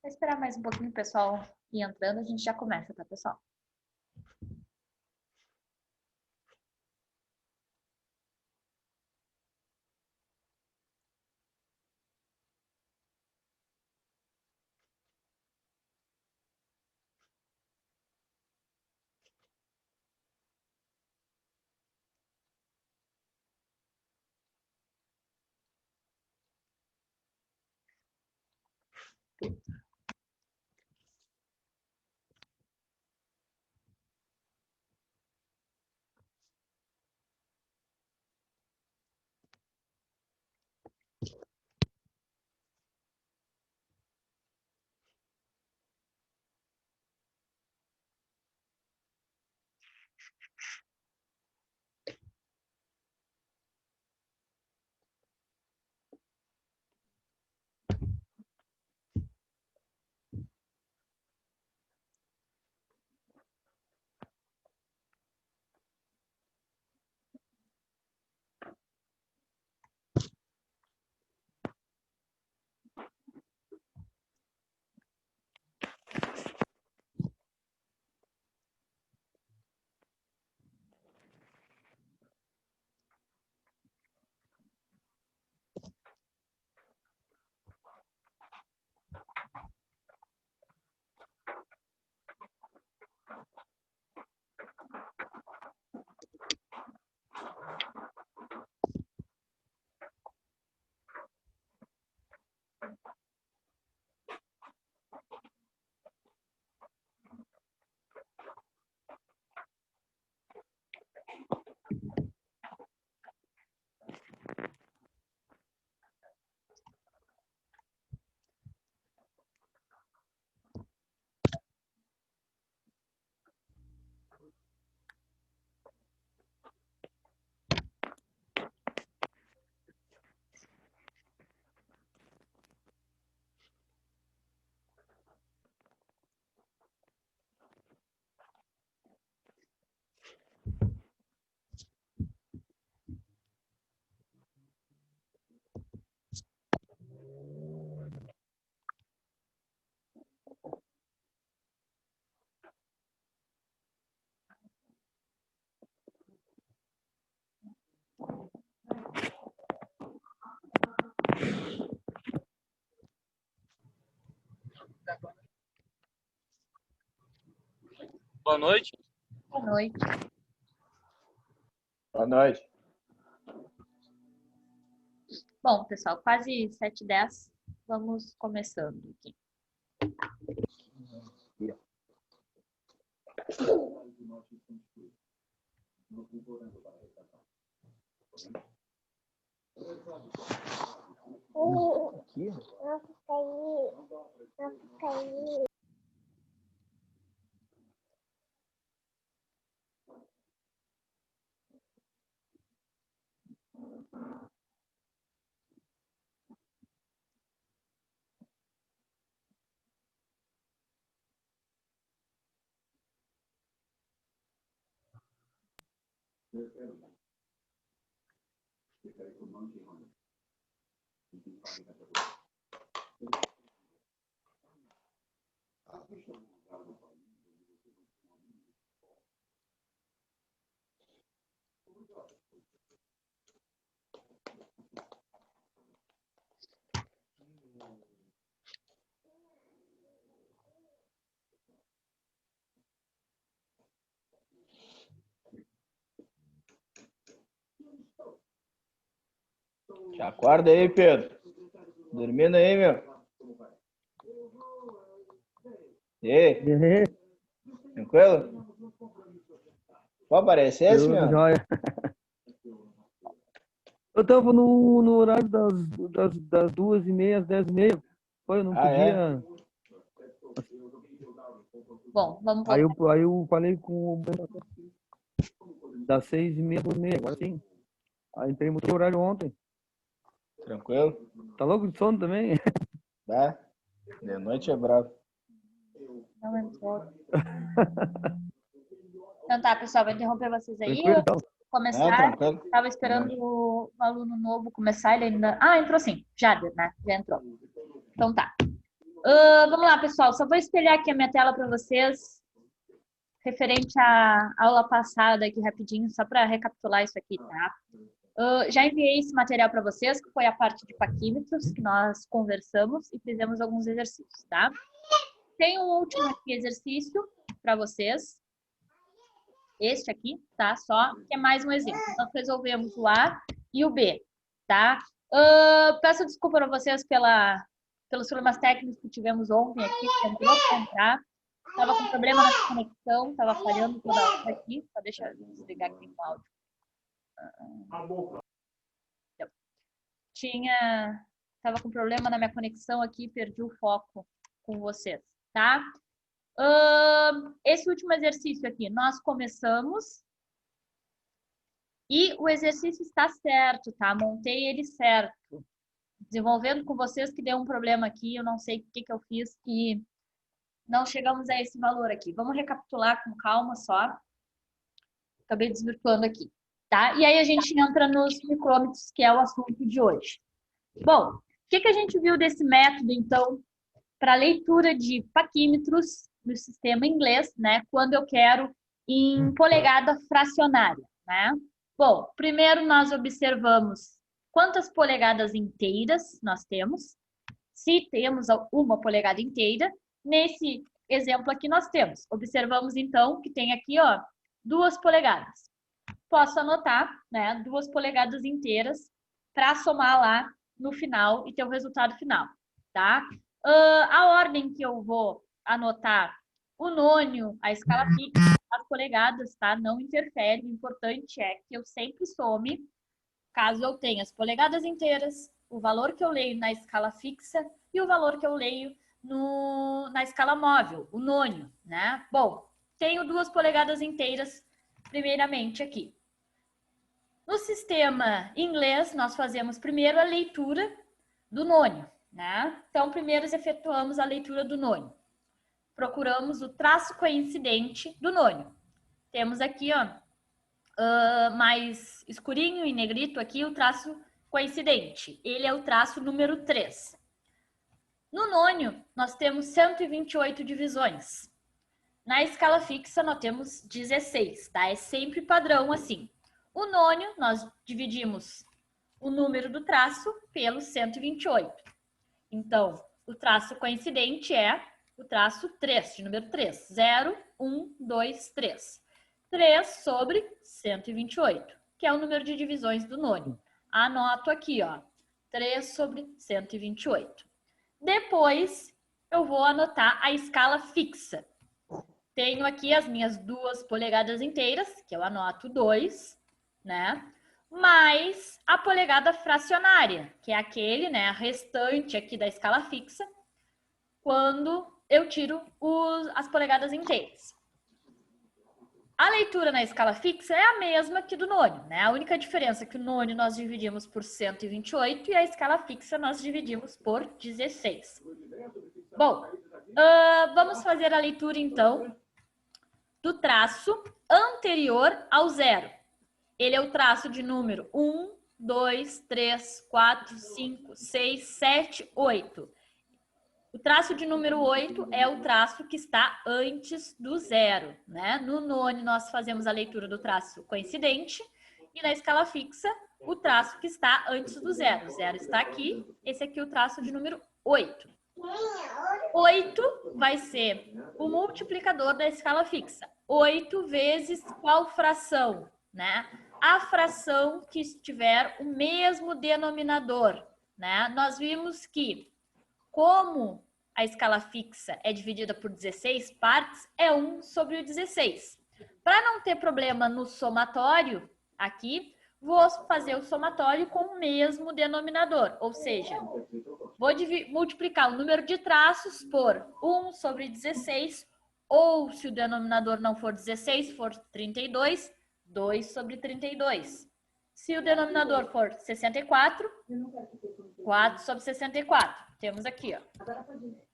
Vou esperar mais um pouquinho o pessoal ir entrando, a gente já começa, tá, pessoal? Boa noite. Boa noite. Boa noite. Bom, pessoal, quase 7h10, vamos começando aqui. Aqui? Te acorda aí, Pedro. Dormindo aí, meu. E aí? Tranquilo? Pode aparecer, meu? Joia. Eu tava no horário das 2h30 às 10h30. Foi, eu não podia. Bom, vamos Aí voltar. aí eu falei com o das 6h30 às 2h30, agora sim. Aí entrei no teu horário ontem. Tranquilo? Tá louco de sono também? Tá. De noite é bravo. Não entrou. Então tá, pessoal, vou interromper vocês aí. Tranquilo, então. Começar. Tranquilo. Estava esperando o aluno novo começar, ele ainda... Ah, entrou sim. Jader, né? Já entrou. Então tá. Vamos lá, pessoal. Só vou espelhar aqui a minha tela para vocês. Referente à aula passada aqui rapidinho, só para recapitular isso aqui, tá? Já enviei esse material para vocês, que foi a parte de paquímetros, que nós conversamos e fizemos alguns exercícios, tá? Tem um último aqui exercício para vocês. Este aqui, tá? Só que é mais um exemplo. Nós resolvemos o A e o B, tá? Peço desculpa para vocês pelos problemas técnicos que tivemos ontem aqui, tentou entrar. Estava com problema na conexão, estava falhando toda hora aqui. Só deixa eu desligar aqui o áudio. Estava com problema na minha conexão aqui, perdi o foco com vocês, tá? Esse último exercício aqui, nós começamos e o exercício está certo, tá? Montei ele certo. Desenvolvendo com vocês que deu um problema aqui, eu não sei o que eu fiz que não chegamos a esse valor aqui. Vamos recapitular com calma só. Acabei desvirtuando aqui, tá? E aí a gente entra nos micrômetros, que é o assunto de hoje. Bom, o que a gente viu desse método, então, para leitura de paquímetros no sistema inglês, né? Quando eu quero em polegada fracionária, né? Bom, primeiro nós observamos quantas polegadas inteiras nós temos. Se temos uma polegada inteira, nesse exemplo aqui nós temos. Observamos, então, que tem aqui, ó, 2 polegadas. Posso anotar, né, 2 polegadas inteiras para somar lá no final e ter o resultado final, tá? A ordem que eu vou anotar o nônio, a escala fixa, as polegadas, tá? Não interfere. O importante é que eu sempre some, caso eu tenha as polegadas inteiras, o valor que eu leio na escala fixa e o valor que eu leio na escala móvel, o nônio, né? Bom, tenho 2 polegadas inteiras, primeiramente aqui. No sistema inglês, nós fazemos primeiro a leitura do nônio, né? Então, primeiro efetuamos a leitura do nônio. Procuramos o traço coincidente do nônio. Temos aqui, ó, mais escurinho e negrito aqui o traço coincidente. Ele é o traço número 3. No nônio, nós temos 128 divisões. Na escala fixa, nós temos 16, tá? É sempre padrão assim. O nônio, nós dividimos o número do traço pelo 128. Então, o traço coincidente é o traço 3, de número 3. 0, 1, 2, 3. 3 sobre 128, que é o número de divisões do nônio. Anoto aqui, ó, 3 sobre 128. Depois, eu vou anotar a escala fixa. tenho aqui as minhas 2 polegadas inteiras, que eu anoto 2, né? Mais a polegada fracionária, que é aquele, né, a restante aqui da escala fixa, quando eu tiro as polegadas inteiras. A leitura na escala fixa é a mesma que do nônio, né? A única diferença é que o nônio nós dividimos por 128 e a escala fixa nós dividimos por 16. Bom, vamos fazer a leitura, então, do traço anterior ao zero. Ele é o traço de número 1, 2, 3, 4, 5, 6, 7, 8. O traço de número 8 é o traço que está antes do zero, né? No nônio, nós fazemos a leitura do traço coincidente e na escala fixa, o traço que está antes do zero. O zero está aqui, esse aqui é o traço de número 8. 8 vai ser o multiplicador da escala fixa. 8 vezes qual fração, né? A fração que tiver o mesmo denominador, né? Nós vimos que, como a escala fixa é dividida por 16 partes, é 1 sobre o 16. Para não ter problema no somatório, aqui, vou fazer o somatório com o mesmo denominador, ou seja, vou multiplicar o número de traços por 1 sobre 16, ou se o denominador não for 16, for 32, 2 sobre 32. Se o denominador for 64, 4 sobre 64. Temos aqui, ó.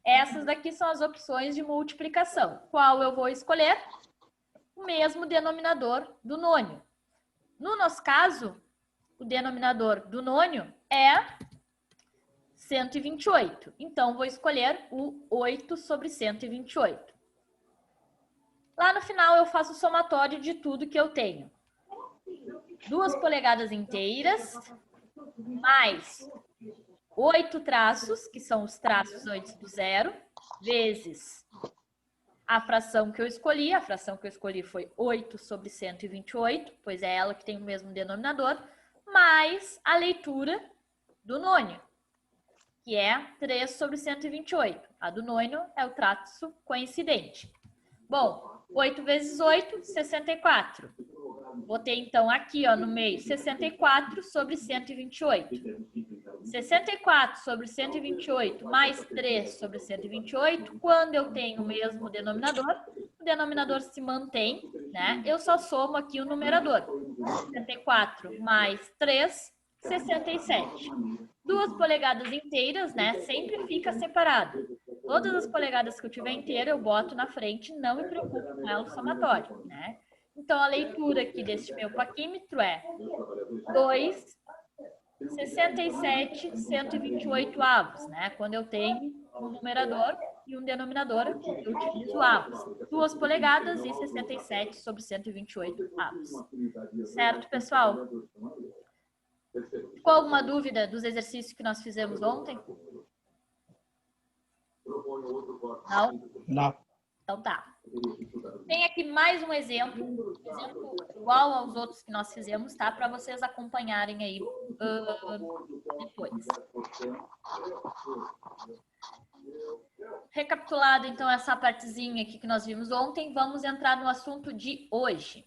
Essas daqui são as opções de multiplicação. Qual eu vou escolher? O mesmo denominador do nônio. No nosso caso, o denominador do nônio é 128. Então, vou escolher o 8 sobre 128. Lá no final, eu faço o somatório de tudo que eu tenho. 2 polegadas inteiras, mais 8 traços, que são os traços antes do zero, vezes a fração que eu escolhi. A fração que eu escolhi foi 8 sobre 128, pois é ela que tem o mesmo denominador, mais a leitura do nônio, que é 3 sobre 128. A do nônio é o traço coincidente. Bom, 8 vezes 8, 64. Botei, então, aqui, ó, no meio, 64 sobre 128. 64 sobre 128 mais 3 sobre 128, quando eu tenho o mesmo denominador, o denominador se mantém, né? Eu só somo aqui o numerador. 64 mais 3, 67. 2 polegadas inteiras, né? Sempre fica separado. Todas as polegadas que eu tiver inteira, eu boto na frente, não me preocupo com ela o somatório, né? Então, a leitura aqui deste meu paquímetro é 2, 67, 128 avos, né? Quando eu tenho um numerador e um denominador, eu utilizo avos. 2 polegadas e 67 sobre 128 avos. Certo, pessoal? Ficou alguma dúvida dos exercícios que nós fizemos ontem? Não? Não. Então tá. Tem aqui mais um exemplo igual aos outros que nós fizemos, tá? Para vocês acompanharem aí depois. Recapitulado, então, essa partezinha aqui que nós vimos ontem, vamos entrar no assunto de hoje.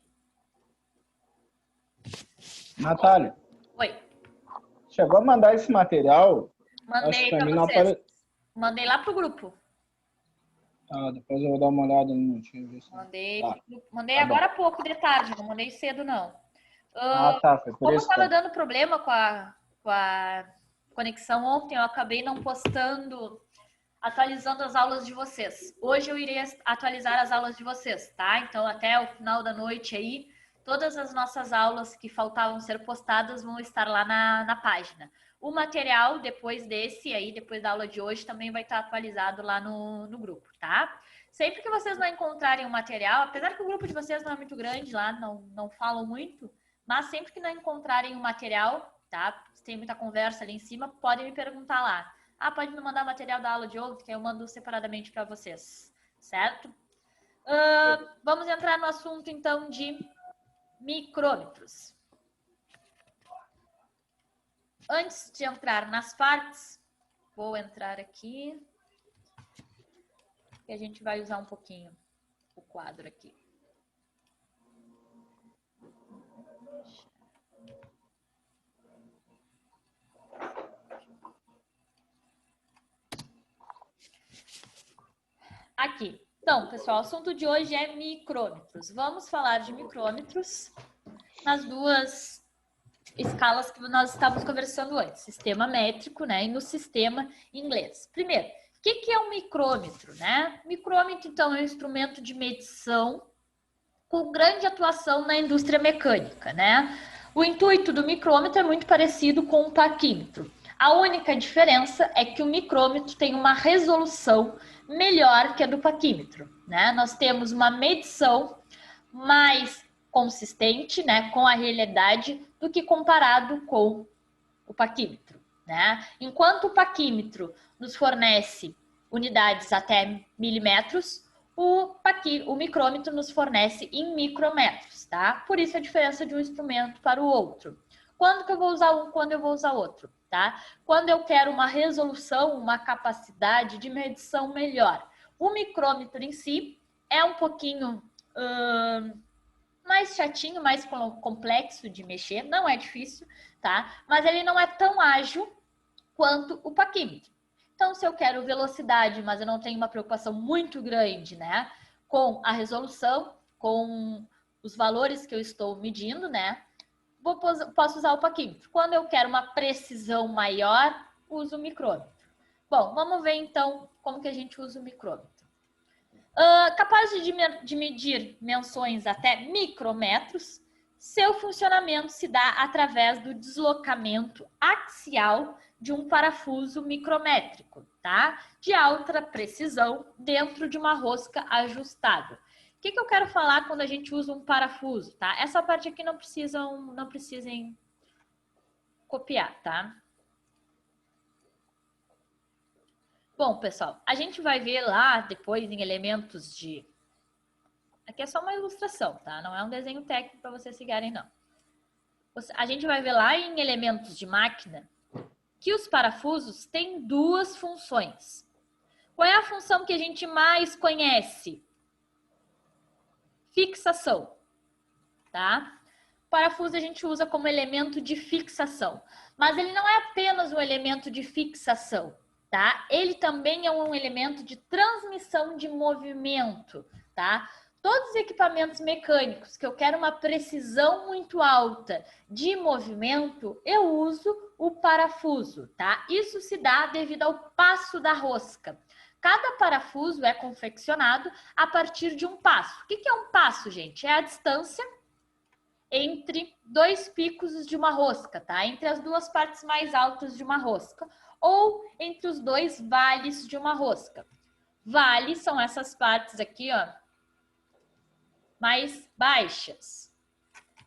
Natália, Oi. chegou a mandar esse material? Mandei pra para mim não vocês. apare... Mandei lá pro grupo. Ah, depois eu vou dar uma olhada no time. Mandei agora há pouco de tarde, não mandei cedo, não. Tá, foi por Como isso. estava dando problema com a conexão ontem, eu acabei não postando, atualizando as aulas de vocês. Hoje eu irei atualizar as aulas de vocês, tá? Então, até o final da noite aí, todas as nossas aulas que faltavam ser postadas vão estar lá na página. O material, depois desse aí, depois da aula de hoje, também vai estar atualizado lá no grupo, tá? Sempre que vocês não encontrarem o material, apesar que o grupo de vocês não é muito grande lá, não falam muito, mas sempre que não encontrarem o material, tá? Se tem muita conversa ali em cima, podem me perguntar lá. Ah, pode me mandar o material da aula de ontem, que eu mando separadamente para vocês, certo? Vamos entrar no assunto, então, de micrômetros. Antes de entrar nas partes, vou entrar aqui, que a gente vai usar um pouquinho o quadro aqui. Aqui. Então, pessoal, o assunto de hoje é micrômetros. Vamos falar de micrômetros nas duas escalas que nós estávamos conversando antes, sistema métrico, né, e no sistema inglês. Primeiro, o que é um micrômetro, né? Micrômetro, então, é um instrumento de medição com grande atuação na indústria mecânica, né? O intuito do micrômetro é muito parecido com o paquímetro. A única diferença é que o micrômetro tem uma resolução melhor que a do paquímetro, né? Nós temos uma medição mais consistente, né, com a realidade do que comparado com o paquímetro, né? Enquanto o paquímetro nos fornece unidades até milímetros, o micrômetro nos fornece em micrometros, tá? Por isso a diferença de um instrumento para o outro. Quando que eu vou usar um, quando eu vou usar outro, tá? Quando eu quero uma resolução, uma capacidade de medição melhor. O micrômetro em si é um pouquinho mais chatinho, mais complexo de mexer, não é difícil, tá? Mas ele não é tão ágil quanto o paquímetro. Então, se eu quero velocidade, mas eu não tenho uma preocupação muito grande, né, com a resolução, com os valores que eu estou medindo, né, posso usar o paquímetro. Quando eu quero uma precisão maior, uso o micrômetro. Bom, vamos ver então como que a gente usa o micrômetro. Capaz de medir menções até micrometros, seu funcionamento se dá através do deslocamento axial de um parafuso micrométrico, tá? De alta precisão dentro de uma rosca ajustável. O que eu quero falar quando a gente usa um parafuso, tá? Essa parte aqui não precisem copiar, tá? Bom, pessoal, a gente vai ver lá depois em elementos de... Aqui é só uma ilustração, tá? Não é um desenho técnico para vocês seguirem, não. A gente vai ver lá em elementos de máquina que os parafusos têm duas funções. Qual é a função que a gente mais conhece? Fixação, tá? Parafuso a gente usa como elemento de fixação, mas ele não é apenas um elemento de fixação, tá? Ele também é um elemento de transmissão de movimento, tá? Todos os equipamentos mecânicos que eu quero uma precisão muito alta de movimento, eu uso o parafuso, tá? Isso se dá devido ao passo da rosca. Cada parafuso é confeccionado a partir de um passo. O que é um passo, gente? É a distância entre dois picos de uma rosca, tá? Entre as duas partes mais altas de uma rosca, ou entre os dois vales de uma rosca. Vales são essas partes aqui, ó, mais baixas.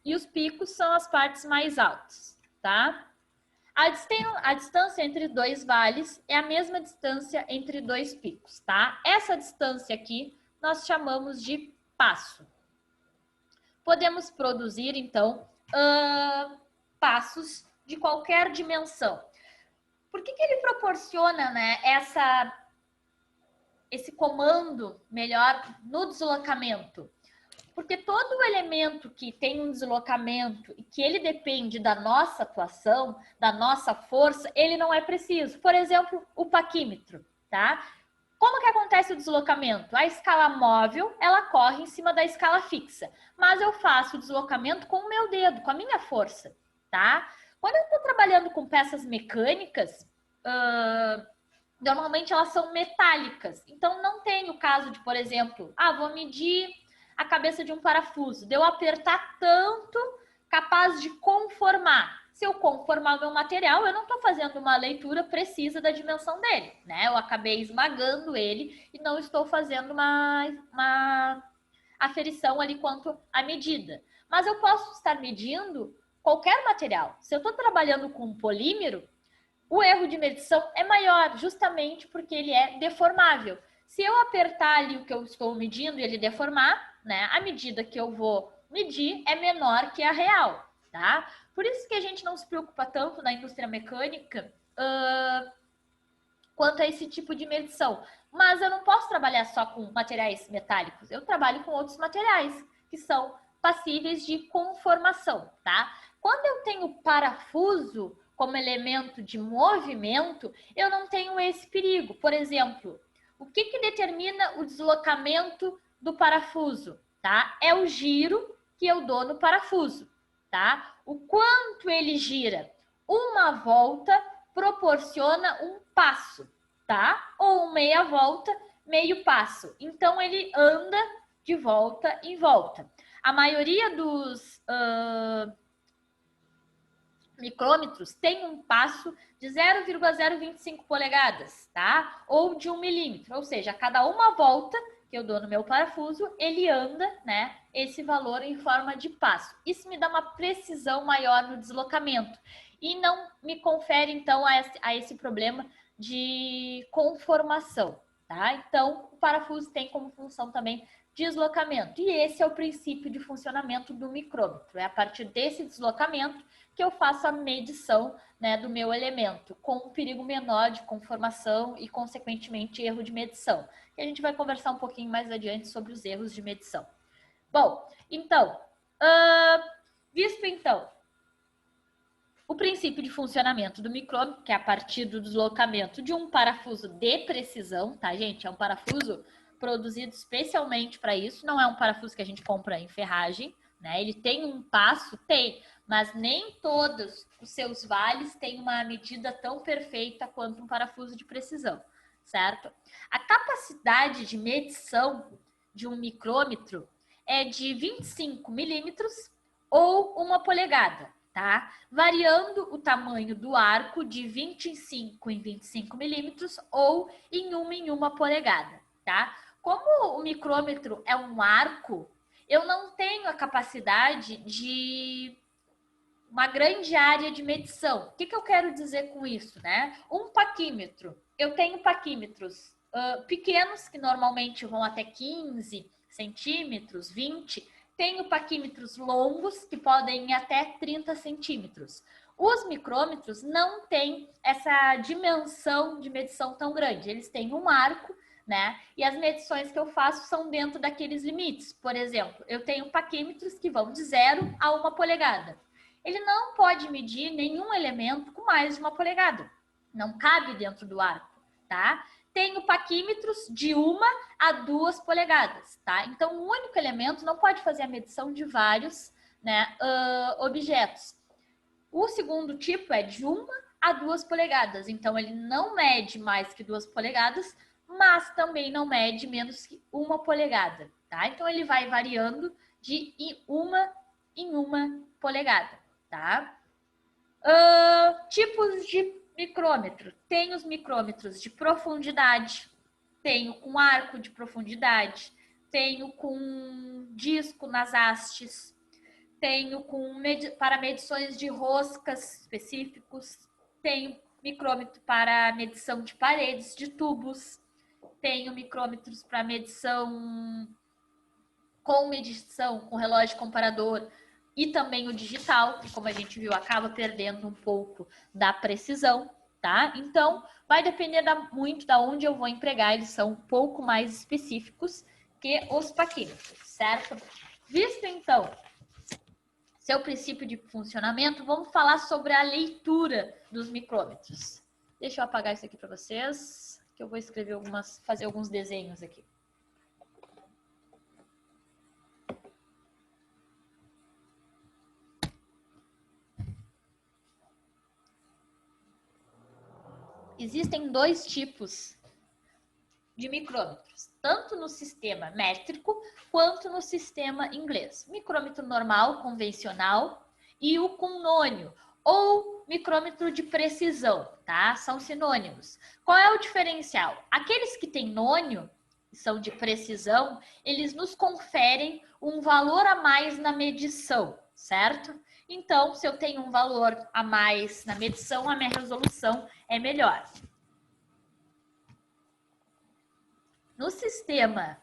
E os picos são as partes mais altas, tá? A distância entre dois vales é a mesma distância entre dois picos, tá? Essa distância aqui nós chamamos de passo. Podemos produzir, então, passos de qualquer dimensão. Por que ele proporciona, né, esse comando melhor no deslocamento? Porque todo elemento que tem um deslocamento e que ele depende da nossa atuação, da nossa força, ele não é preciso. Por exemplo, o paquímetro, tá? Como que acontece o deslocamento? A escala móvel, ela corre em cima da escala fixa, mas eu faço o deslocamento com o meu dedo, com a minha força, tá? Quando eu estou trabalhando com peças mecânicas, normalmente elas são metálicas, então não tem o caso de, por exemplo, vou medir a cabeça de um parafuso, de eu apertar tanto, capaz de conformar. Se eu conformar o meu material, eu não estou fazendo uma leitura precisa da dimensão dele, né? Eu acabei esmagando ele e não estou fazendo uma aferição ali quanto à medida. Mas eu posso estar medindo qualquer material. Se eu estou trabalhando com polímero, o erro de medição é maior, justamente porque ele é deformável. Se eu apertar ali o que eu estou medindo e ele deformar, né, a medida que eu vou medir é menor que a real, tá? Por isso que a gente não se preocupa tanto na indústria mecânica quanto a esse tipo de medição. Mas eu não posso trabalhar só com materiais metálicos, eu trabalho com outros materiais que são passíveis de conformação, tá? Quando eu tenho parafuso como elemento de movimento, eu não tenho esse perigo. Por exemplo, o que determina o deslocamento do parafuso, tá? É o giro que eu dou no parafuso, tá? O quanto ele gira. Uma volta proporciona um passo, tá? Ou meia volta, meio passo. Então, ele anda de volta em volta. A maioria dos micrômetros tem um passo de 0,025 polegadas, tá? Ou de 1 milímetro, ou seja, a cada uma volta que eu dou no meu parafuso, ele anda, né, esse valor em forma de passo. Isso me dá uma precisão maior no deslocamento e não me confere, então, a esse problema de conformação, tá? Então, o parafuso tem como função também deslocamento. E esse é o princípio de funcionamento do micrômetro. É a partir desse deslocamento que eu faço a medição, né, do meu elemento, com um perigo menor de conformação e, consequentemente, erro de medição. E a gente vai conversar um pouquinho mais adiante sobre os erros de medição. Bom, então, visto então o princípio de funcionamento do micrômetro, que é a partir do deslocamento de um parafuso de precisão, tá, gente? É um parafuso produzido especialmente para isso, não é um parafuso que a gente compra em ferragem, né? Ele tem um passo, tem, mas nem todos os seus vales têm uma medida tão perfeita quanto um parafuso de precisão, certo? A capacidade de medição de um micrômetro é de 25 milímetros ou 1 polegada, tá? Variando o tamanho do arco de 25 em 25 milímetros ou em 1 polegada, tá? Como o micrômetro é um arco, eu não tenho a capacidade de uma grande área de medição. O que eu quero dizer com isso, né? Um paquímetro. Eu tenho paquímetros pequenos, que normalmente vão até 15 centímetros, 20. Tenho paquímetros longos, que podem ir até 30 centímetros. Os micrômetros não têm essa dimensão de medição tão grande. Eles têm um arco, né? E as medições que eu faço são dentro daqueles limites. Por exemplo, eu tenho paquímetros que vão de 0 a 1 polegada. Ele não pode medir nenhum elemento com mais de 1 polegada. Não cabe dentro do arco, tá? Tenho paquímetros de 1 a 2 polegadas, tá? Então, um único elemento não pode fazer a medição de vários, né, objetos. O segundo tipo é de 1 a 2 polegadas. Então, ele não mede mais que 2 polegadas, mas também não mede menos que 1 polegada, tá? Então, ele vai variando de 1 em 1 polegada, tá? Tipos de micrômetro. Tem os micrômetros de profundidade, tenho com arco de profundidade, tenho com disco nas hastes, tenho para medições de roscas específicos, tenho micrômetro para medição de paredes, de tubos, tenho micrômetros para medição com relógio comparador e também o digital, que, como a gente viu, acaba perdendo um pouco da precisão, tá? Então, vai depender muito da onde eu vou empregar, eles são um pouco mais específicos que os paquímetros, certo? Visto, então, seu princípio de funcionamento, vamos falar sobre a leitura dos micrômetros. Deixa eu apagar isso aqui para vocês, que eu vou escrever fazer alguns desenhos aqui. Existem 2 tipos de micrômetros, tanto no sistema métrico quanto no sistema inglês. Micrômetro normal, convencional, e o com nônio, ou micrômetro de precisão, tá? São sinônimos. Qual é o diferencial? Aqueles que têm nônio, que são de precisão, eles nos conferem um valor a mais na medição, certo? Então, se eu tenho um valor a mais na medição, a minha resolução é melhor. No sistema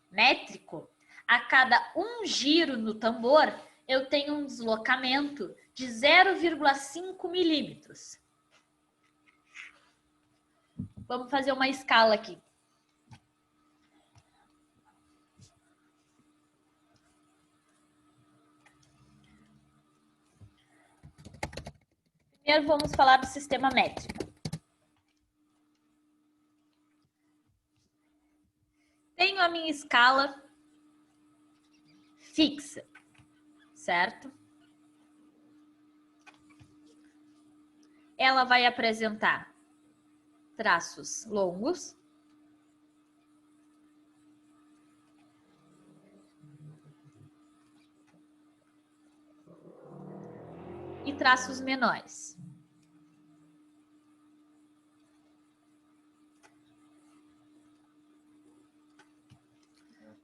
métrico, a cada um giro no tambor, eu tenho um deslocamento de 0,5 milímetros. Vamos fazer uma escala aqui. Primeiro vamos falar do sistema métrico. Tenho a minha escala fixa, certo? Ela vai apresentar traços longos e traços menores.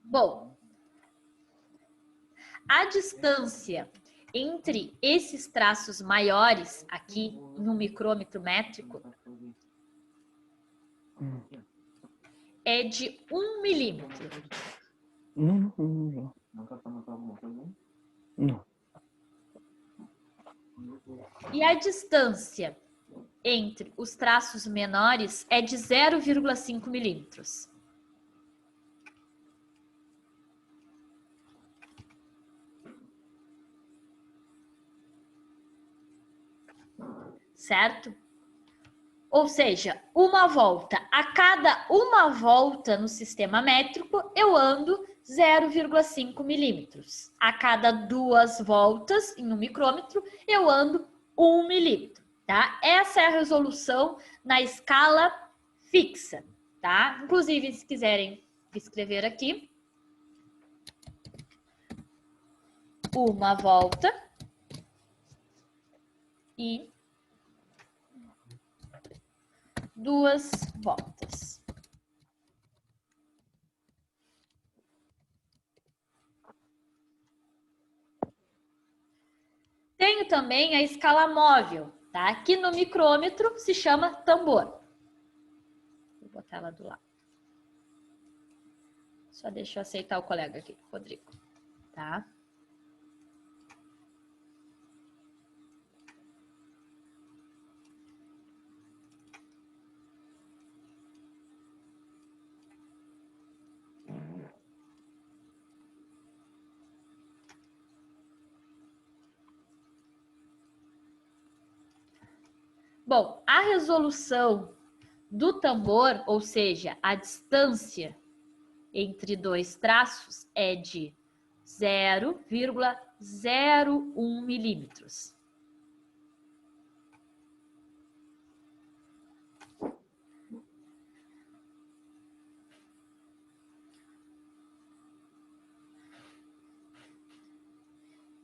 Bom, a distância entre esses traços maiores aqui no micrômetro métrico é de 1 milímetro. Não. E a distância entre os traços menores é de 0,5 milímetros. Certo? Ou seja, uma volta. A cada uma volta no sistema métrico, eu ando 0,5 milímetros. A cada 2 voltas no micrômetro, eu ando 1 milímetro, tá? Essa é a resolução na escala fixa, tá? Inclusive, se quiserem escrever aqui, uma volta e 2 voltas. Tenho também a escala móvel, tá? Que no micrômetro se chama tambor. Vou botar ela do lado. Só deixa eu aceitar o colega aqui, Rodrigo, tá? Bom, a resolução do tambor, ou seja, a distância entre 2 traços é de 0,01 milímetros.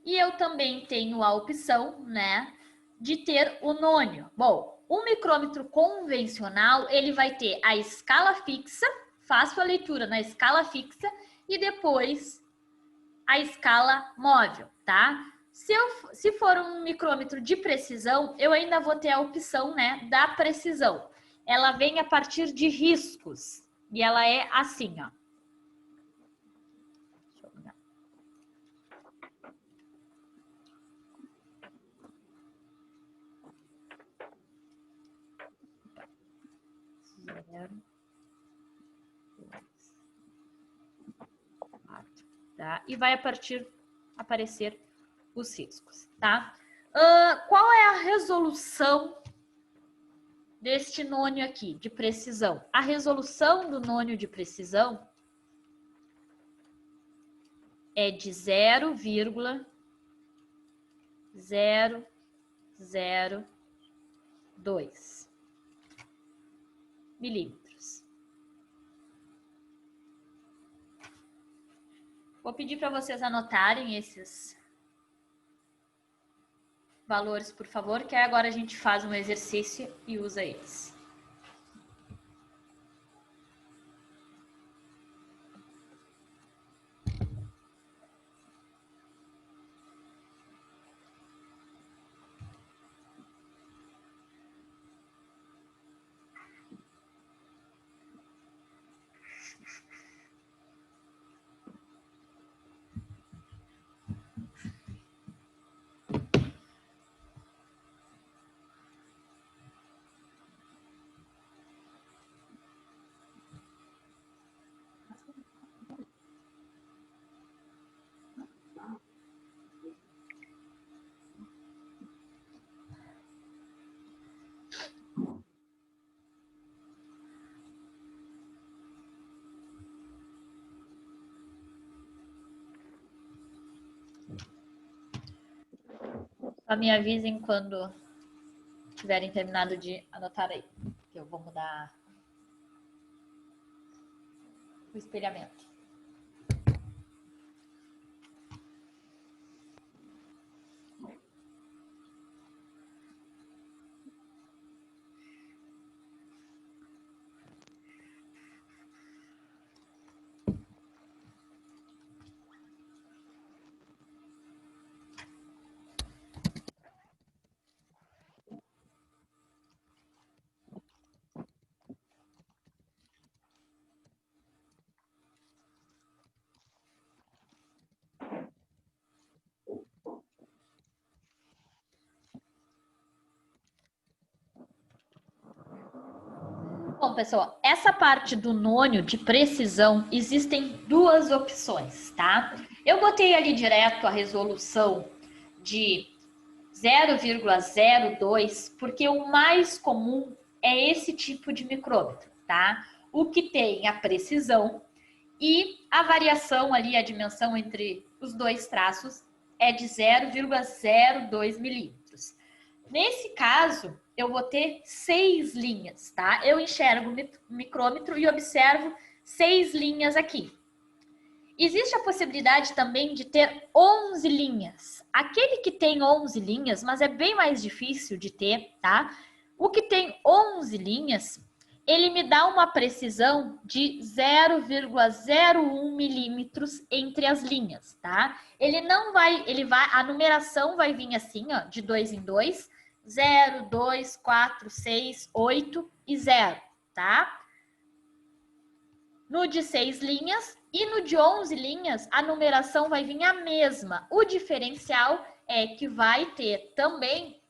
E eu também tenho a opção, né, de ter o nônio. Bom, o micrômetro convencional, ele vai ter a escala fixa, faço a leitura na escala fixa e depois a escala móvel, tá? Se for um micrômetro de precisão, eu ainda vou ter a opção, né, da precisão. Ela vem a partir de riscos e ela é assim, ó. Tá? E vai aparecer os riscos, tá? Qual é a resolução deste nônio aqui, de precisão? A resolução do nônio de precisão é de 0,002 milímetros. Vou pedir para vocês anotarem esses valores, por favor, que agora a gente faz um exercício e usa eles. Só me avisem quando tiverem terminado de anotar aí, que eu vou mudar o espelhamento. Bom, pessoal, essa parte do nônio de precisão, existem duas opções, tá? Eu botei ali direto a resolução de 0,02, porque o mais comum é esse tipo de micrômetro, tá? O que tem a precisão e a variação ali, a dimensão entre os dois traços é de 0,02 milímetros. Nesse caso, eu vou ter 6 linhas, tá? Eu enxergo o micrômetro e observo 6 linhas aqui. Existe a possibilidade também de ter 11 linhas. Aquele que tem 11 linhas, mas é bem mais difícil de ter, tá? O que tem 11 linhas, ele me dá uma precisão de 0,01 milímetros entre as linhas, tá? A numeração vai vir assim, ó, de 2 em 2, 0, 2, 4, 6, 8 e 0, tá? No de 6 linhas e no de 11 linhas, a numeração vai vir a mesma. O diferencial é que vai ter também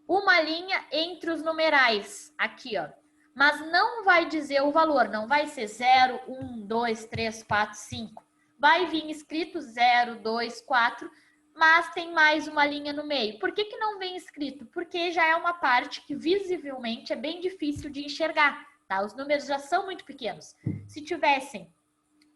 uma linha entre os numerais, aqui, ó. Mas não vai dizer o valor, não vai ser 0, 1, 2, 3, 4, 5. Vai vir escrito 0, 2, 4, mas tem mais uma linha no meio. Por que que não vem escrito? Porque já é uma parte que visivelmente é bem difícil de enxergar, tá? Os números já são muito pequenos. Se tivessem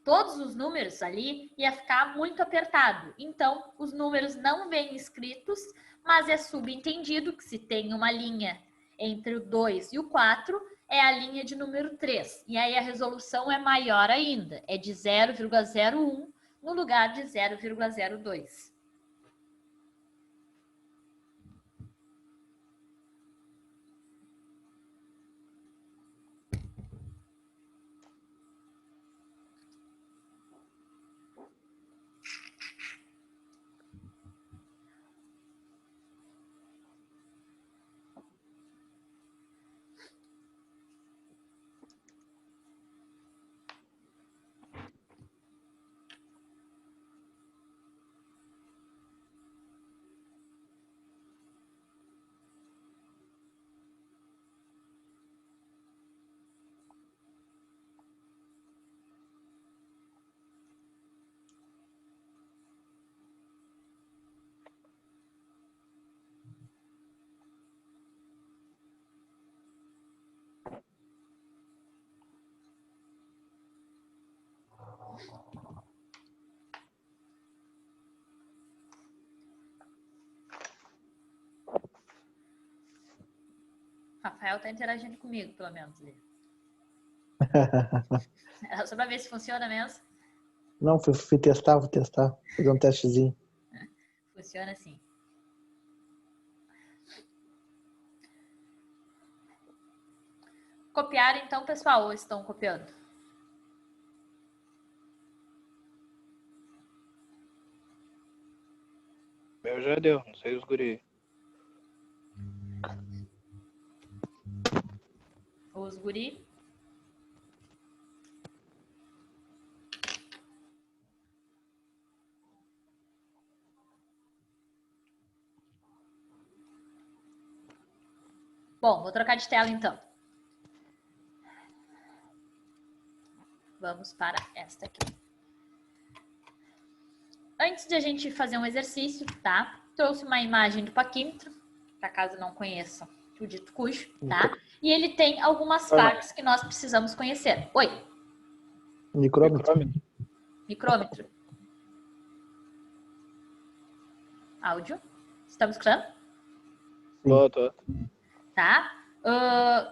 todos os números ali, ia ficar muito apertado. Então, os números não vêm escritos, mas é subentendido que se tem uma linha entre o 2 e o 4, é a linha de número 3. E aí a resolução é maior ainda, é de 0,01 no lugar de 0,02. Rafael tá interagindo comigo, pelo menos. Era só pra ver se funciona mesmo. Não, fui testar, vou testar. Fazer um testezinho. Funciona assim. Copiaram então, pessoal, ou estão copiando? Meu já deu, não sei os guri. Os guri? Bom, vou trocar de tela então. Vamos para esta aqui. Antes de a gente fazer um exercício, tá? Trouxe uma imagem do paquímetro, para caso não conheçam o dito cujo, tá? E ele tem algumas partes que nós precisamos conhecer. Oi? Micrômetro. Micrômetro. áudio. Estamos escutando? Tô. Tá?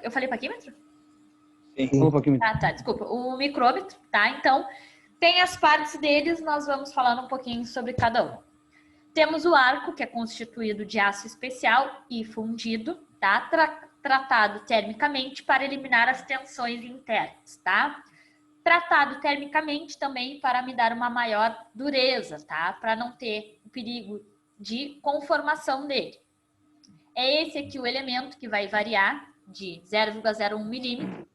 Eu falei paquímetro? Sim. Opa, aqui. Tá, desculpa. O micrômetro, tá? Então, tem as partes deles, nós vamos falar um pouquinho sobre cada um. Temos o arco, que é constituído de aço especial e fundido, tá? Tratado termicamente para eliminar as tensões internas, tá? Tratado termicamente também para me dar uma maior dureza, tá? Para não ter o perigo de conformação dele. É esse aqui o elemento que vai variar de 0,01 milímetro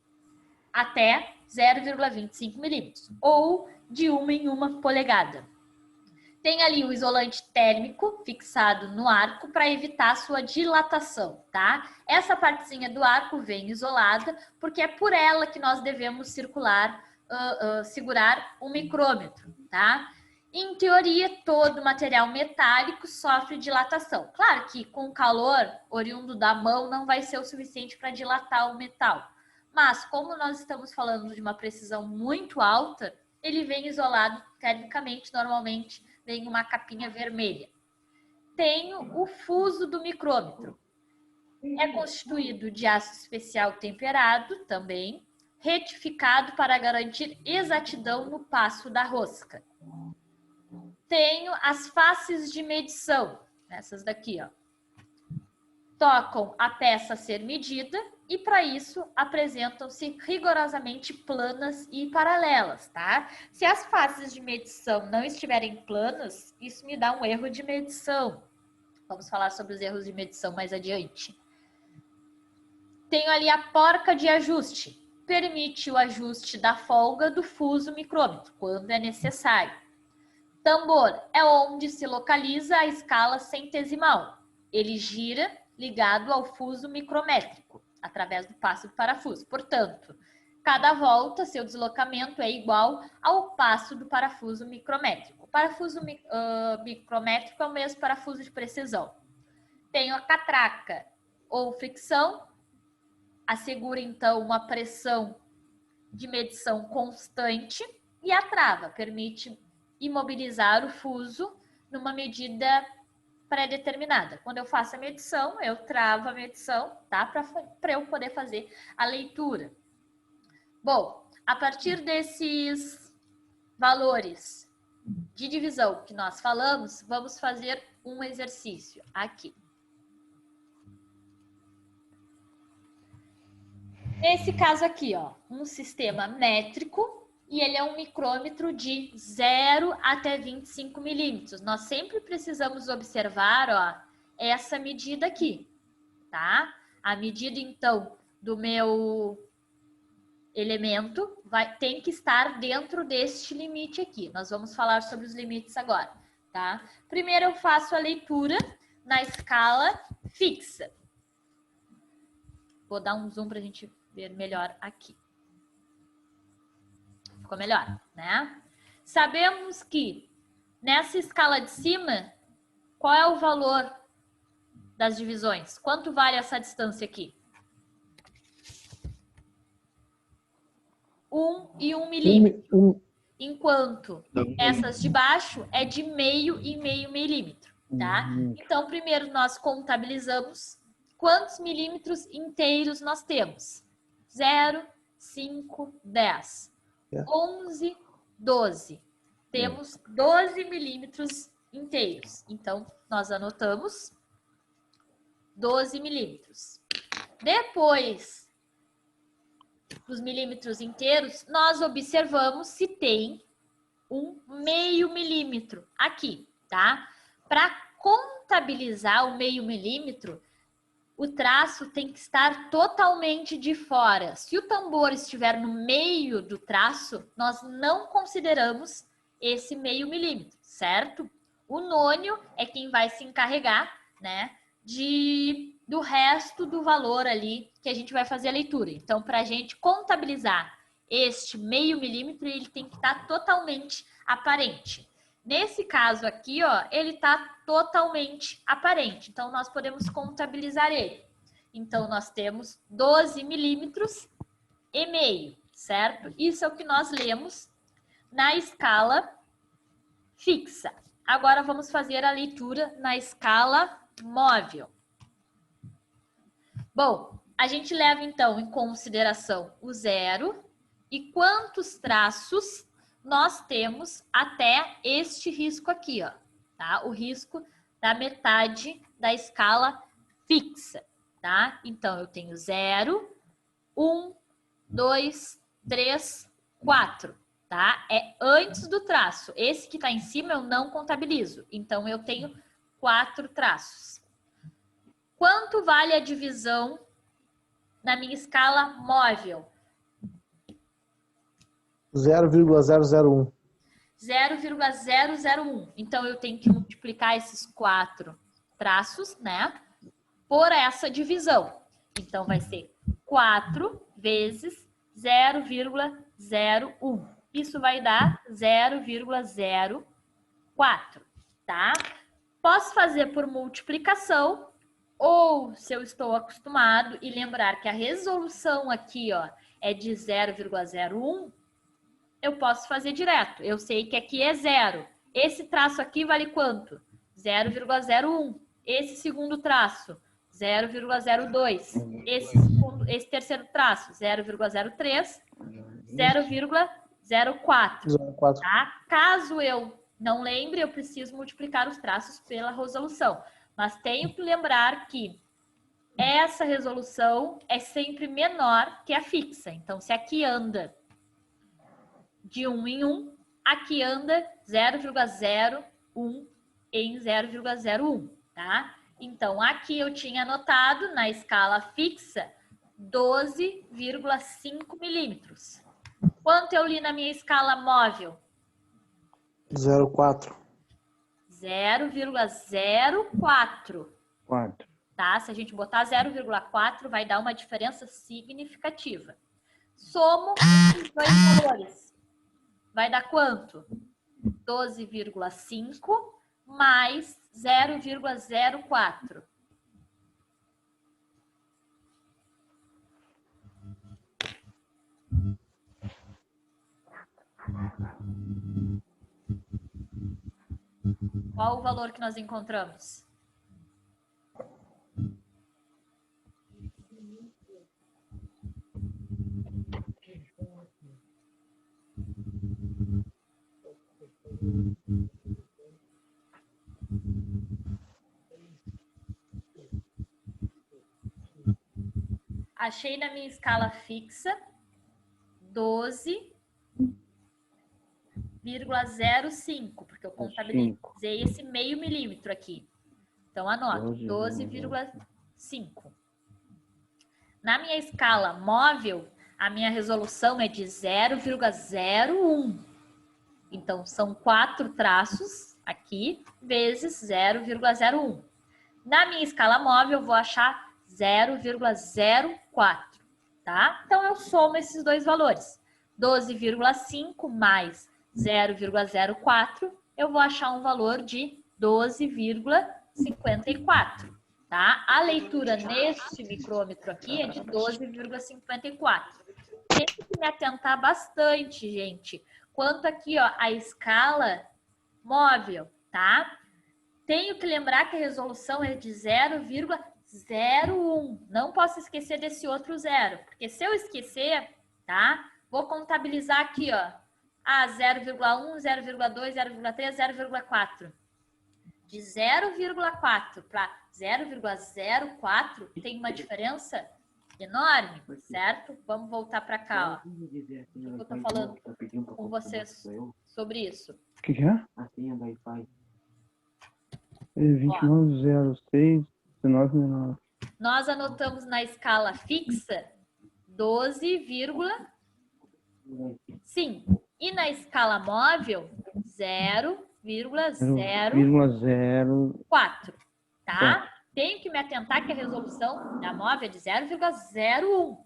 até 0,25 milímetros, ou de 1 em 1 polegada. Tem ali o isolante térmico fixado no arco para evitar sua dilatação, tá? Essa partezinha do arco vem isolada porque é por ela que nós devemos segurar o micrômetro, tá? Em teoria, todo material metálico sofre dilatação. Claro que com o calor oriundo da mão não vai ser o suficiente para dilatar o metal. Mas, como nós estamos falando de uma precisão muito alta, ele vem isolado termicamente, normalmente vem uma capinha vermelha. Tenho o fuso do micrômetro. É constituído de aço especial temperado também, retificado para garantir exatidão no passo da rosca. Tenho as faces de medição, essas daqui, ó. Tocam a peça a ser medida e, para isso, apresentam-se rigorosamente planas e paralelas, tá? Se as faces de medição não estiverem planas, isso me dá um erro de medição. Vamos falar sobre os erros de medição mais adiante. Tenho ali a porca de ajuste. Permite o ajuste da folga do fuso micrômetro, quando é necessário. Tambor é onde se localiza a escala centesimal. Ele gira ligado ao fuso micrométrico, através do passo do parafuso. Portanto, cada volta, seu deslocamento é igual ao passo do parafuso micrométrico. O parafuso micrométrico é o mesmo parafuso de precisão. Tenho a catraca ou fricção, assegura então uma pressão de medição constante, e a trava permite imobilizar o fuso numa medida pré-determinada. Quando eu faço a medição, eu travo a medição, tá? Para eu poder fazer a leitura. Bom, a partir desses valores de divisão que nós falamos, vamos fazer um exercício aqui. Nesse caso aqui, ó, um sistema métrico, e ele é um micrômetro de 0 até 25 milímetros. Nós sempre precisamos observar, ó, essa medida aqui, tá? A medida, então, do meu elemento tem que estar dentro deste limite aqui. Nós vamos falar sobre os limites agora, tá? Primeiro eu faço a leitura na escala fixa. Vou dar um zoom para a gente ver melhor aqui. Ficou melhor, né? Sabemos que nessa escala de cima, qual é o valor das divisões? Quanto vale essa distância aqui? 1 e 1 milímetro. Enquanto essas de baixo é de meio e meio milímetro, tá? Então, primeiro nós contabilizamos quantos milímetros inteiros nós temos. 0, 5, 10. 11, 12. Temos 12 milímetros inteiros. Então, nós anotamos 12 milímetros. Depois dos milímetros inteiros, nós observamos se tem um meio milímetro aqui, tá? Para contabilizar o meio milímetro, o traço tem que estar totalmente de fora. Se o tambor estiver no meio do traço, nós não consideramos esse meio milímetro, certo? O nônio é quem vai se encarregar, né, do resto do valor ali que a gente vai fazer a leitura. Então, para a gente contabilizar este meio milímetro, ele tem que estar totalmente aparente. Nesse caso aqui, ó, ele está totalmente aparente. Então, nós podemos contabilizar ele. Então, nós temos 12 milímetros e meio, certo? Isso é o que nós lemos na escala fixa. Agora vamos fazer a leitura na escala móvel. Bom, a gente leva então em consideração o zero e quantos traços nós temos até este risco aqui, ó, tá? O risco da metade da escala fixa, tá? Então, eu tenho 0, 1, 2, 3, 4, tá? É antes do traço. Esse que está em cima eu não contabilizo. Então, eu tenho 4 traços. Quanto vale a divisão na minha escala móvel? 0,001. 0,001. Então, eu tenho que multiplicar esses 4 traços, né? Por essa divisão. Então, vai ser 4 vezes 0,01. Isso vai dar 0,04, tá? Posso fazer por multiplicação ou, se eu estou acostumado, e lembrar que a resolução aqui, ó, é de 0,01, eu posso fazer direto. Eu sei que aqui é 0. Esse traço aqui vale quanto? 0,01. Esse segundo traço, 0,02. Esse terceiro traço, 0,03. 0,04. Tá? Caso eu não lembre, eu preciso multiplicar os traços pela resolução. Mas tenho que lembrar que essa resolução é sempre menor que a fixa. Então, se aqui anda de 1 em 1, aqui anda 0,01 em 0,01, tá? Então, aqui eu tinha anotado na escala fixa 12,5 milímetros. Quanto eu li na minha escala móvel? 0,4. 0,04. 4. Tá? Se a gente botar 0,4, vai dar uma diferença significativa. Somo os dois valores. Vai dar quanto? 12,5 mais 0,04. Qual o valor que nós encontramos? Achei na minha escala fixa 12,05, porque eu contabilizei esse meio milímetro aqui. Então, anoto, 12,5. Na minha escala móvel, a minha resolução é de 0,01. Então, são 4 traços aqui, vezes 0,01. Na minha escala móvel, eu vou achar 0,04, tá? Então, eu somo esses dois valores. 12,5 mais 0,04, eu vou achar um valor de 12,54, tá? A leitura neste micrômetro aqui é de 12,54. Tem que me atentar bastante, gente. Quanto aqui, ó, a escala móvel, tá? Tenho que lembrar que a resolução é de 0,01. Não posso esquecer desse outro zero, porque se eu esquecer, tá? Vou contabilizar aqui, ó. 0,1, 0,2, 0,3, 0,4. De 0,4 para 0,04 tem uma diferença enorme, certo? Vamos voltar para cá, ó. Eu tô falando com vocês sobre isso. O que é? A senha do Wi-Fi. 29,06, 19,9. Nós anotamos na escala fixa 12,5. E na escala móvel, 0,04. Tá? Tenho que me atentar que a resolução da móvel é de 0,01.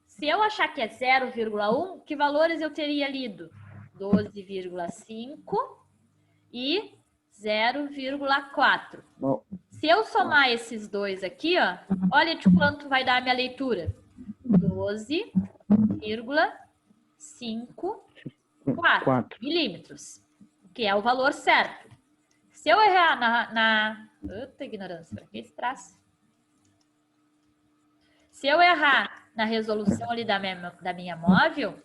Se eu achar que é 0,1, que valores eu teria lido? 12,5 e 0,4. Se eu somar esses dois aqui, ó, olha de quanto vai dar a minha leitura. 12,54 milímetros, que é o valor certo. Se eu errar Puta ignorância, pra que esse traço? Se eu errar na resolução ali da minha móvel,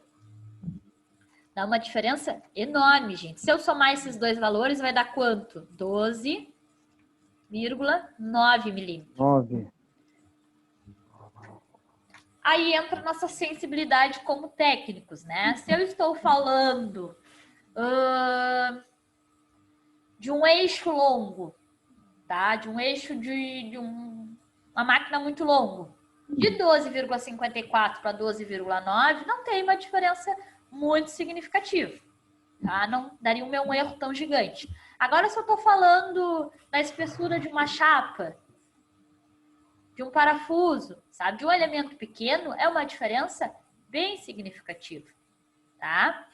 dá uma diferença enorme, gente. Se eu somar esses dois valores, vai dar quanto? 12,9 milímetros. 9. Aí entra a nossa sensibilidade como técnicos, né? Se eu estou falando de um eixo longo, tá? De um eixo de uma máquina muito longo, de 12,54 para 12,9, não tem uma diferença muito significativa, tá? Não daria um erro tão gigante. Agora, se eu estou falando da espessura de uma chapa, de um parafuso, sabe? De um elemento pequeno, é uma diferença bem significativa, tá?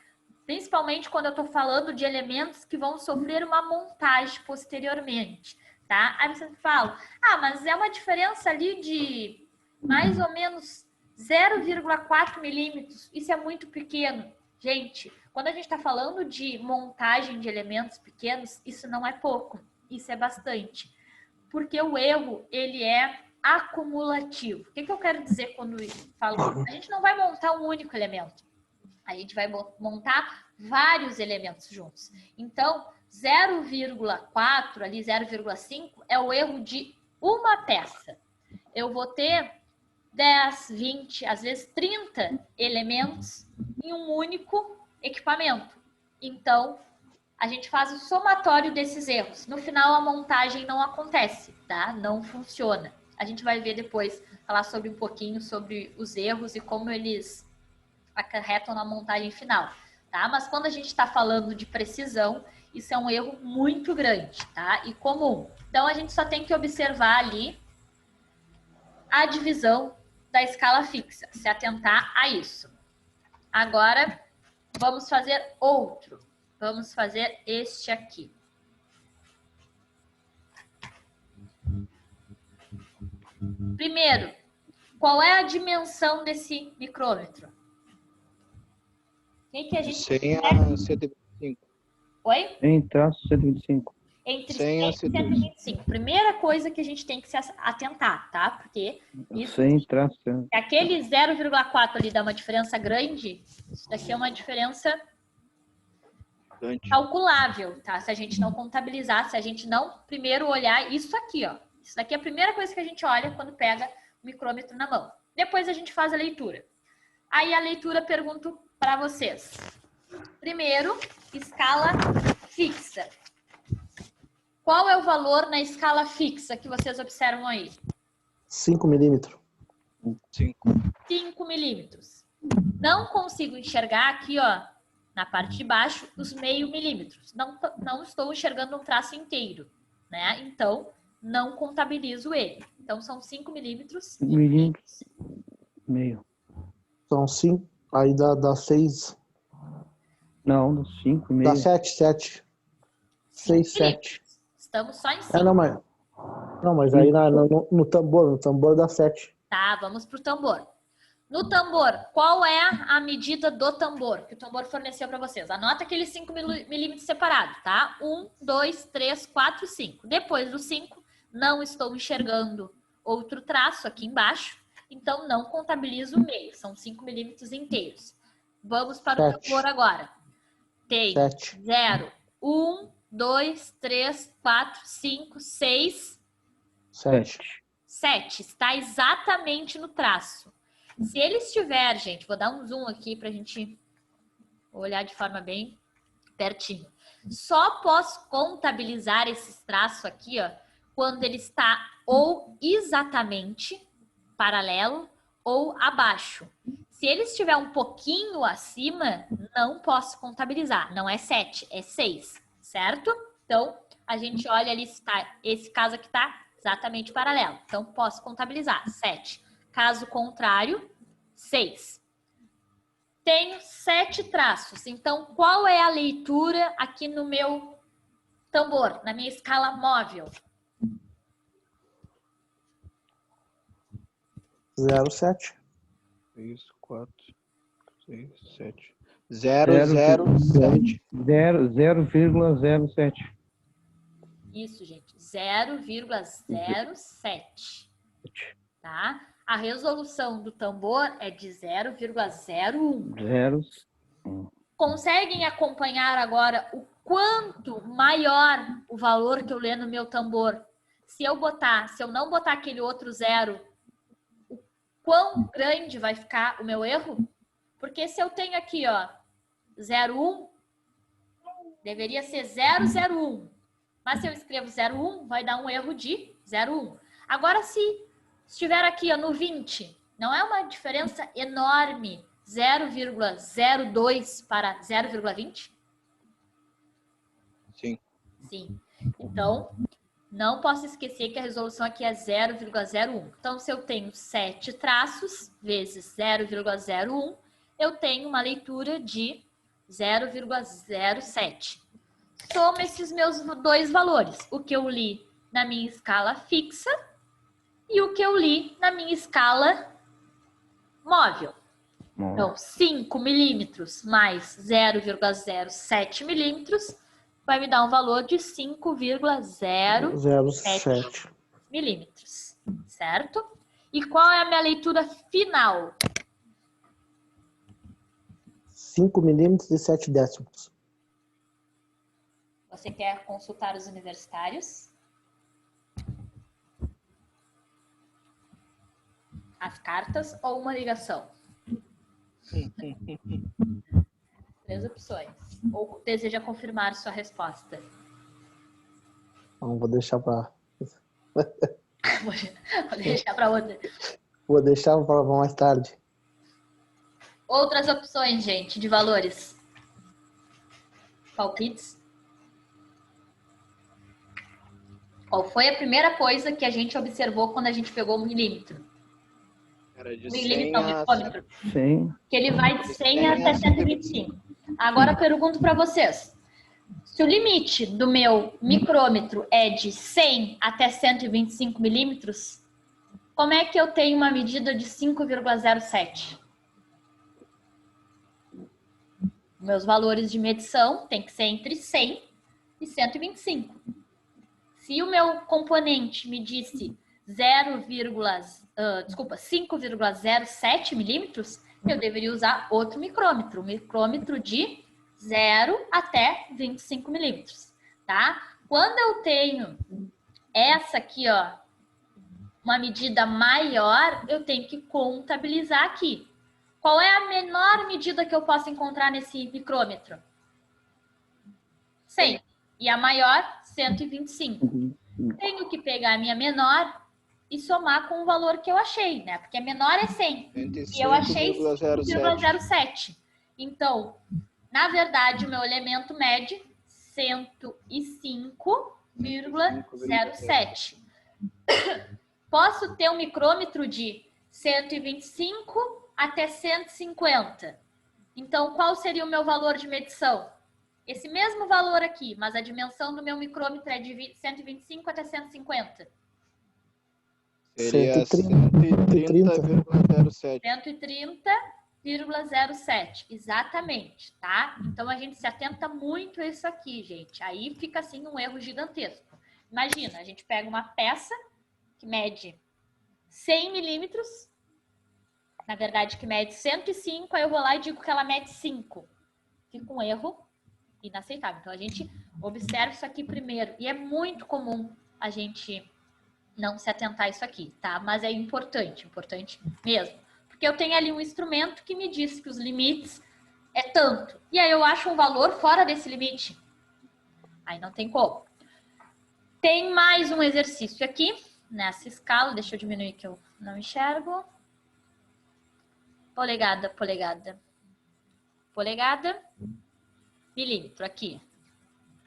Principalmente quando eu estou falando de elementos que vão sofrer uma montagem posteriormente, tá? Aí você fala, mas é uma diferença ali de mais ou menos 0,4 milímetros, isso é muito pequeno. Gente, quando a gente está falando de montagem de elementos pequenos, isso não é pouco, isso é bastante. Porque o erro, ele é acumulativo. O que eu quero dizer quando falo isso? A gente não vai montar um único elemento. A gente vai montar vários elementos juntos. Então, 0,4 ali, 0,5 é o erro de uma peça. Eu vou ter 10, 20, às vezes 30 elementos em um único equipamento. Então, a gente faz o somatório desses erros. No final, a montagem não acontece, tá? Não funciona. A gente vai ver depois, falar um pouquinho sobre os erros e como eles acarretam na montagem final, tá? Mas quando a gente está falando de precisão, isso é um erro muito grande, tá? E comum. Então, a gente só tem que observar ali a divisão da escala fixa, se atentar a isso. Agora, vamos fazer outro. Vamos fazer este aqui. Primeiro, qual é a dimensão desse micrômetro? O que a gente 100 a 125. Oi? Em traço 125. Entre 100 a 100 e 125. Primeira coisa que a gente tem que se atentar, tá? Porque isso, 100 traço. aquele 0,4 ali dá uma diferença grande, isso daqui é uma diferença calculável, tá? Se a gente não contabilizar, se a gente não primeiro olhar isso aqui, ó. Isso daqui é a primeira coisa que a gente olha quando pega o micrômetro na mão. Depois a gente faz a leitura. Aí a leitura pergunto para vocês. Primeiro, escala fixa. Qual é o valor na escala fixa que vocês observam aí? 5 milímetros. 5 milímetros. Não consigo enxergar aqui, ó, na parte de baixo, os meio milímetros. Não estou enxergando um traço inteiro, né? Então, não contabilizo ele. Então, são 5 milímetros. Milímetros. Meio. São 5. Aí dá 6. Não, 5 meio. Dá 7. 6, 7. Estamos só em 5. Não, mas aí no tambor dá 7. Tá, vamos pro tambor. No tambor, qual é a medida do tambor que o tambor forneceu para vocês? Anota aqueles 5 milímetros separados, tá? 1, 2, 3, 4, 5. Depois do 5, não estou enxergando outro traço aqui embaixo, então não contabilizo o meio. São 5 milímetros inteiros. Vamos para o tambor agora. Tem 0, 1, 2, 3, 4, 5, 6, 7. Está exatamente no traço. Se ele estiver, gente, vou dar um zoom aqui para a gente olhar de forma bem pertinho. Só posso contabilizar esses traços aqui, ó, quando ele está ou exatamente paralelo ou abaixo. Se ele estiver um pouquinho acima, não posso contabilizar. Não é 7, é 6, certo? Então, a gente olha ali se tá, esse caso aqui está exatamente paralelo. Então, posso contabilizar 7. Caso contrário, 6. Tenho 7 traços. Então, qual é a leitura aqui no meu tambor, na minha escala móvel? 0,7. 3, 4, 6, 7. 0,07. 0,07. Isso, gente. 0,07. Tá? A resolução do tambor é de 0,01. Zero. Conseguem acompanhar agora o quanto maior o valor que eu ler no meu tambor? Se eu não botar aquele outro zero, o quão grande vai ficar o meu erro? Porque se eu tenho aqui, ó, 0,1, deveria ser 0,01. Mas se eu escrevo 0,1, vai dar um erro de 0,1. Agora, se estiver aqui, ó, no 20, não é uma diferença enorme 0,02 para 0,20? Sim. Sim. Então, não posso esquecer que a resolução aqui é 0,01. Então, se eu tenho 7 traços vezes 0,01, eu tenho uma leitura de 0,07. Soma esses meus dois valores, o que eu li na minha escala fixa e o que eu li na minha escala móvel. Então, 5 milímetros mais 0,07 milímetros vai me dar um valor de 5,07 07. milímetros, certo? E qual é a minha leitura final? 5 milímetros e 7 décimos. Você quer consultar os universitários? As cartas ou uma ligação? 3 opções. Ou deseja confirmar sua resposta? Não, vou deixar para Vou deixar para outra. Vou deixar para mais tarde. Outras opções, gente, de valores. Palpites? Qual foi a primeira coisa que a gente observou quando a gente pegou o milímetro? Era de Milímetro não, 100 a... micrômetro. Sim. Que ele vai de 100 até 125. Agora eu pergunto para vocês. Se o limite do meu micrômetro é de 100 até 125 milímetros, como é que eu tenho uma medida de 5,07? Meus valores de medição tem que ser entre 100 e 125. Se o meu componente me disse 5,07 milímetros, eu deveria usar outro micrômetro, um micrômetro de 0 até 25 milímetros, tá? Quando eu tenho essa aqui, ó, uma medida maior, eu tenho que contabilizar aqui. Qual é a menor medida que eu posso encontrar nesse micrômetro? 100. E a maior, 125. Tenho que pegar a minha menor e somar com o valor que eu achei, né? Porque a menor é 100. E eu achei 5,07. Então, na verdade, o meu elemento mede 105,07. Posso ter um micrômetro de 125 até 150. Então, qual seria o meu valor de medição? Esse mesmo valor aqui, mas a dimensão do meu micrômetro é de 125 até 150. Seria 130,07. 130,07, exatamente, tá? Então, a gente se atenta muito a isso aqui, gente. Aí fica, assim, um erro gigantesco. Imagina, a gente pega uma peça que mede 100 milímetros, na verdade, que mede 105, aí eu vou lá e digo que ela mede 5. Fica um erro inaceitável. Então, a gente observa isso aqui primeiro. E é muito comum a gente não se atentar a isso aqui, tá? Mas é importante mesmo. Porque eu tenho ali um instrumento que me diz que os limites é tanto. E aí eu acho um valor fora desse limite. Aí não tem como. Tem mais um exercício aqui, nessa escala. Deixa eu diminuir que eu não enxergo. Polegada, polegada. Polegada. Milímetro, aqui.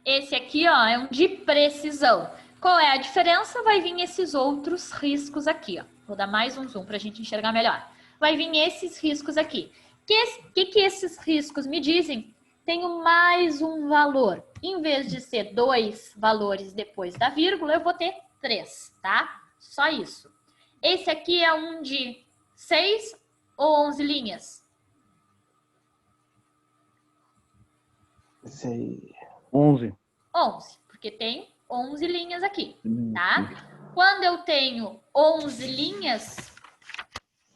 Esse aqui, ó, é um de precisão. Qual é a diferença? Vai vir esses outros riscos aqui, ó. Vou dar mais um zoom para a gente enxergar melhor. Vai vir esses riscos aqui. O que esses riscos me dizem? Tenho mais um valor. Em vez de ser 2 valores depois da vírgula, eu vou ter 3, tá? Só isso. Esse aqui é um de 6 ou 11 linhas? Esse aí. 11. 11, porque tem 11 linhas aqui, tá? Quando eu tenho 11 linhas,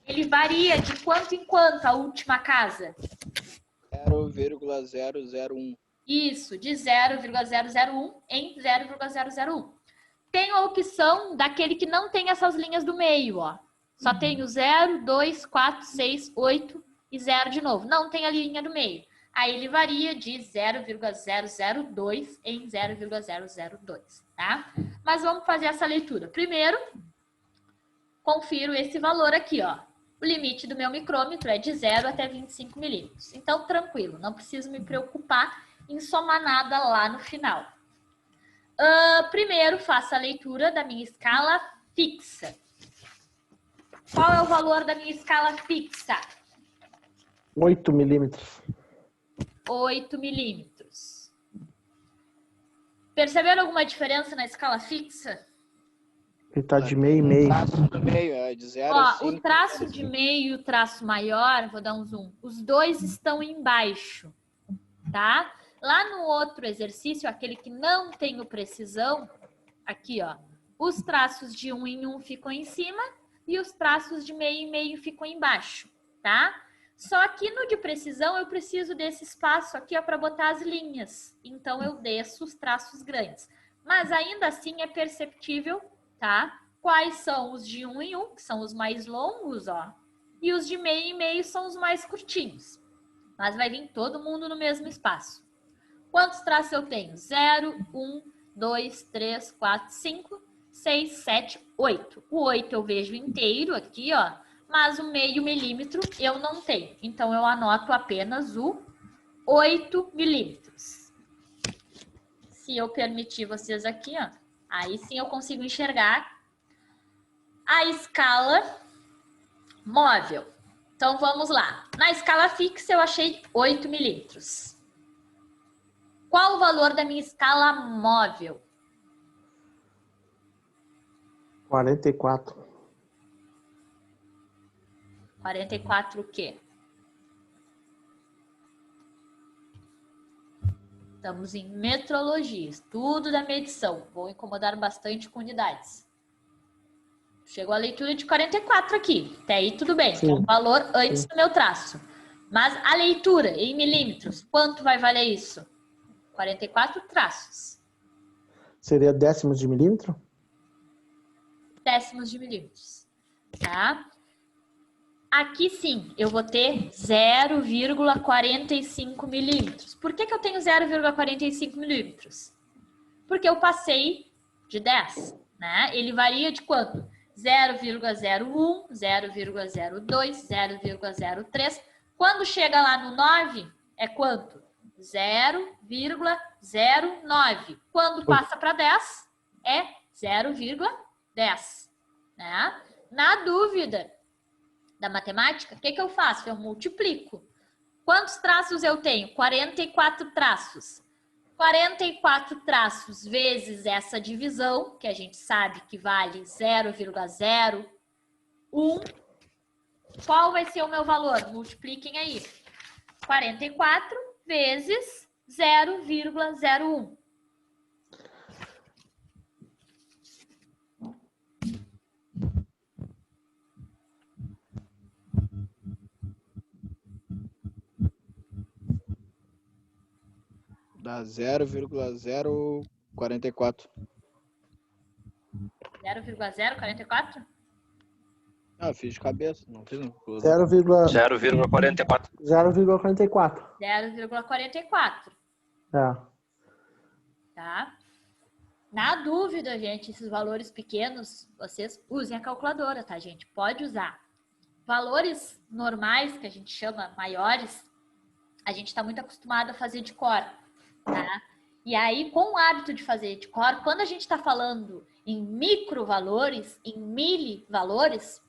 ele varia de quanto em quanto a última casa? 0,001. Isso, de 0,001 em 0,001. Tem a opção daquele que não tem essas linhas do meio, ó. Só tem o 0, 2, 4, 6, 8 e 0 de novo. Não tem a linha do meio. Aí ele varia de 0,002 em 0,002, tá? Mas vamos fazer essa leitura. Primeiro, confiro esse valor aqui, ó. O limite do meu micrômetro é de 0 até 25 milímetros. Então, tranquilo, não preciso me preocupar em somar nada lá no final. Primeiro, faço a leitura da minha escala fixa. Qual é o valor da minha escala fixa? 8 milímetros. 8 milímetros. Perceberam alguma diferença na escala fixa? Ele tá de meio e meio. Traço do meio, é de 0 a Ó, 5. o traço de meio e o traço maior, vou dar um zoom, os dois estão embaixo, tá? Lá no outro exercício, aquele que não tem o precisão, aqui, ó, os traços de 1 em 1 ficam em cima e os traços de meio em meio ficam embaixo, tá? Só que no de precisão eu preciso desse espaço aqui, ó, para botar as linhas. Então eu desço os traços grandes. Mas ainda assim é perceptível, tá? Quais são os de 1 em 1, que são os mais longos, ó, e os de meio em meio são os mais curtinhos. Mas vai vir todo mundo no mesmo espaço. Quantos traços eu tenho? 0, 1, 2, 3, 4, 5, 6, 7, 8. O 8 eu vejo inteiro aqui, ó, mas o meio milímetro eu não tenho. Então, eu anoto apenas o 8 milímetros. Se eu permitir vocês aqui, ó, aí sim eu consigo enxergar a escala móvel. Então, vamos lá. Na escala fixa, eu achei 8 milímetros. Qual o valor da minha escala móvel? 44. 44 o quê? Estamos em metrologia, estudo da medição. Vou incomodar bastante com unidades. Chegou a leitura de 44 aqui. Até aí tudo bem, que é um valor antes do meu traço. Mas a leitura em milímetros, quanto vai valer isso? 44 traços. Seria décimos de milímetro? Décimos de milímetros. Tá? Aqui sim, eu vou ter 0,45 milímetros. Por que eu tenho 0,45 milímetros? Porque eu passei de 10, né? Ele varia de quanto? 0,01, 0,02, 0,03. Quando chega lá no 9, é quanto? 0,09. Quando passa para 10, é 0,10. Né? Na dúvida da matemática, o que eu faço? Eu multiplico. Quantos traços eu tenho? 44 traços. 44 traços vezes essa divisão, que a gente sabe que vale 0,01. Qual vai ser o meu valor? Multipliquem aí. 44 vezes 0,01. Dá 0,044. 0,044? Ah, fiz de cabeça, não fiz no 0,44. 0,44. 0,44. É. Tá? Na dúvida, gente, esses valores pequenos, vocês usem a calculadora, tá, gente? Pode usar. Valores normais, que a gente chama maiores, a gente está muito acostumado a fazer de cor, tá? E aí, com o hábito de fazer de cor, quando a gente está falando em microvalores, em milivalores,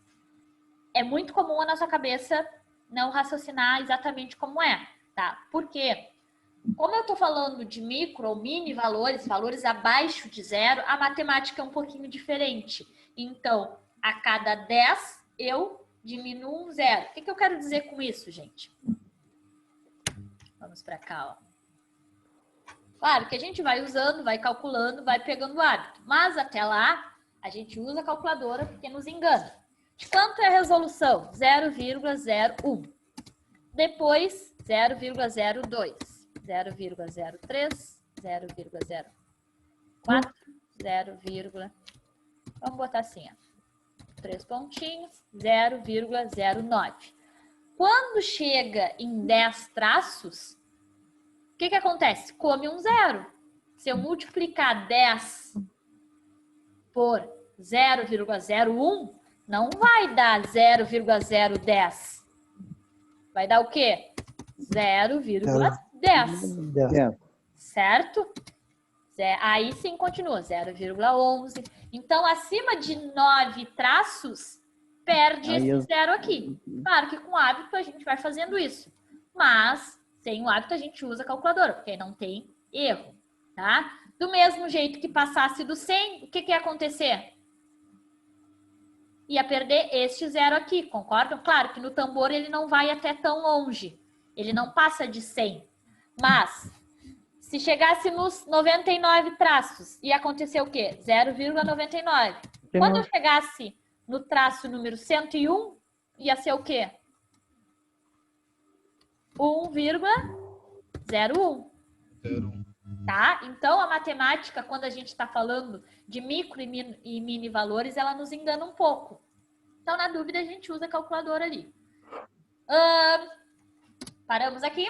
é muito comum a nossa cabeça não raciocinar exatamente como é, tá? Por quê? Como eu estou falando de micro ou mini valores, valores abaixo de 0, a matemática é um pouquinho diferente. Então, a cada 10, eu diminuo um 0. O que eu quero dizer com isso, gente? Vamos para cá, ó. Claro que a gente vai usando, vai calculando, vai pegando o hábito. Mas até lá, a gente usa a calculadora porque nos engana. De quanto é a resolução? 0,01. Depois, 0,02, 0,03, 0,04, 0, vamos botar assim, ó, 3 pontinhos, 0,09. Quando chega em 10 traços, o que acontece? Come um zero. Se eu multiplicar 10 por 0,01, não vai dar 0,010. Vai dar o quê? 0,10. Certo? Aí sim continua, 0,11. Então, acima de 9 traços, perde esse zero aqui. Claro que com hábito a gente vai fazendo isso. Mas, sem o hábito, a gente usa a calculadora, porque aí não tem erro, tá? Do mesmo jeito que passasse do 100, o que ia acontecer? Ia perder este zero aqui, concordam? Claro que no tambor ele não vai até tão longe. Ele não passa de 100. Mas, se chegasse nos 99 traços, ia acontecer o quê? 0,99. Quando eu chegasse no traço número 101, ia ser o quê? 1,01. Tá? Então, a matemática, quando a gente está falando de micro e mini valores, ela nos engana um pouco. Então, na dúvida, a gente usa a calculadora ali. Paramos aqui.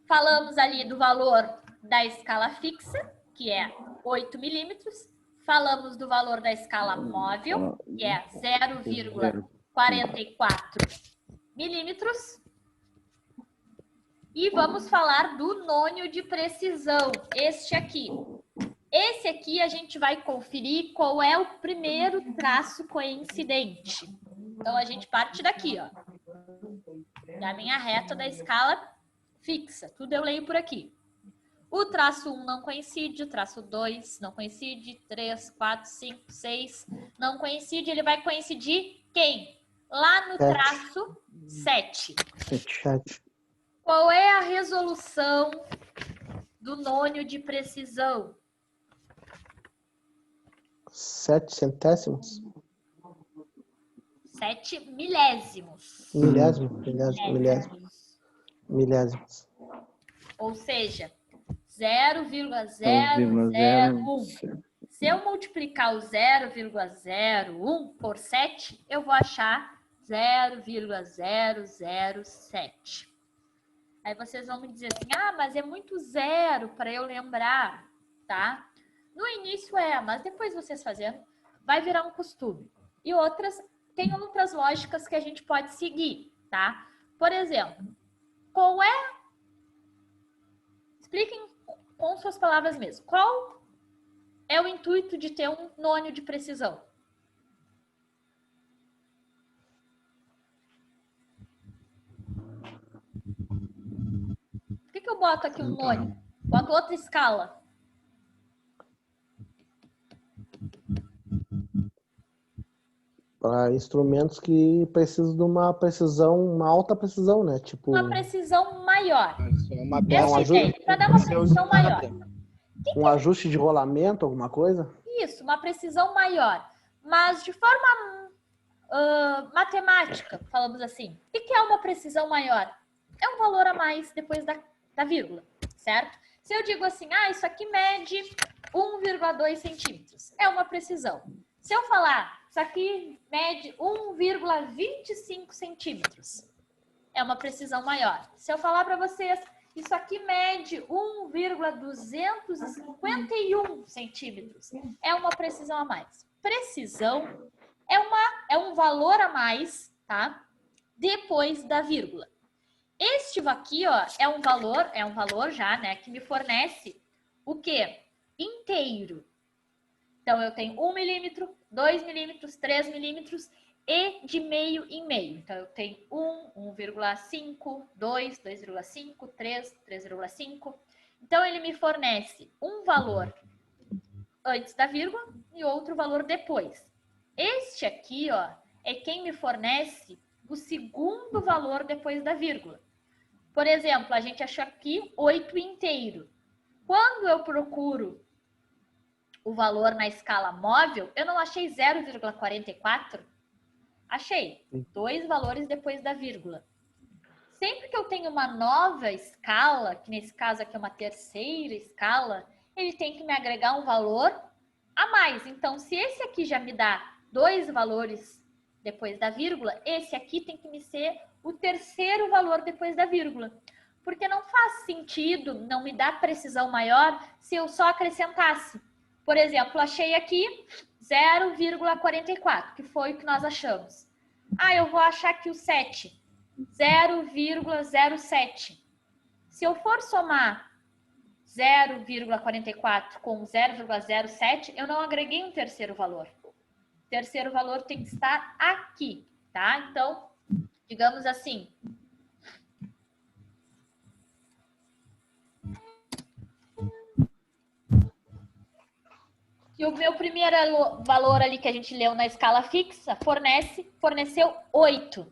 Falamos ali do valor da escala fixa, que é 8 milímetros. Falamos do valor da escala móvel, que é 0,44 milímetros. E vamos falar do nônio de precisão, este aqui. Esse aqui a gente vai conferir qual é o primeiro traço coincidente. Então, a gente parte daqui, ó. Da minha reta da escala fixa. Tudo eu leio por aqui. O traço 1 não coincide, o traço 2 não coincide, 3, 4, 5, 6 não coincide. Ele vai coincidir quem? Lá no traço 7. 7. Qual é a resolução do nônio de precisão? 7 centésimos? 7 milésimos. Milésimos. Ou seja, 0,001. Se eu multiplicar o 0,01 por 7, eu vou achar 0,007. Aí vocês vão me dizer assim, mas é muito zero para eu lembrar, tá? No início mas depois vocês fazendo, vai virar um costume. E tem outras lógicas que a gente pode seguir, tá? Por exemplo, expliquem com suas palavras mesmo. Qual é o intuito de ter um nônio de precisão? Por que eu boto aqui um nônio? Boto outra escala. Para instrumentos que precisam de uma precisão, uma alta precisão, né? Tipo... Uma precisão maior. Uma peça para dar uma precisão maior. Um ajuste de rolamento, alguma coisa? Isso, uma precisão maior. Mas de forma matemática, falamos assim. O que é uma precisão maior? É um valor a mais depois da vírgula, certo? Se eu digo assim, isso aqui mede 1,2 centímetros, é uma precisão. Se eu falar, isso aqui mede 1,25 centímetros, é uma precisão maior. Se eu falar para vocês, isso aqui mede 1,251 centímetros, é uma precisão a mais. Precisão é um valor a mais, tá? Depois da vírgula. Este aqui, é um valor já, né, que me fornece o quê? Inteiro. Então, eu tenho 1 milímetro, 2 milímetros, 3 milímetros e de meio em meio. Então, eu tenho 1, 1,5, 2, 2,5, 3, 3,5. Então, ele me fornece um valor antes da vírgula e outro valor depois. Este aqui, é quem me fornece o segundo valor depois da vírgula. Por exemplo, a gente achou aqui 8 inteiro. Quando eu procuro o valor na escala móvel, eu não achei 0,44. Achei 2 valores depois da vírgula. Sempre que eu tenho uma nova escala, que nesse caso aqui é uma terceira escala, ele tem que me agregar um valor a mais. Então, se esse aqui já me dá 2 valores depois da vírgula, esse aqui tem que me ser o terceiro valor depois da vírgula. Porque não faz sentido, não me dá precisão maior se eu só acrescentasse. Por exemplo, achei aqui 0,44, que foi o que nós achamos. Ah, eu vou achar aqui o 7. 0,07. Se eu for somar 0,44 com 0,07, eu não agreguei um terceiro valor. O terceiro valor tem que estar aqui, tá? Então, digamos assim. E o meu primeiro valor ali que a gente leu na escala fixa forneceu 8.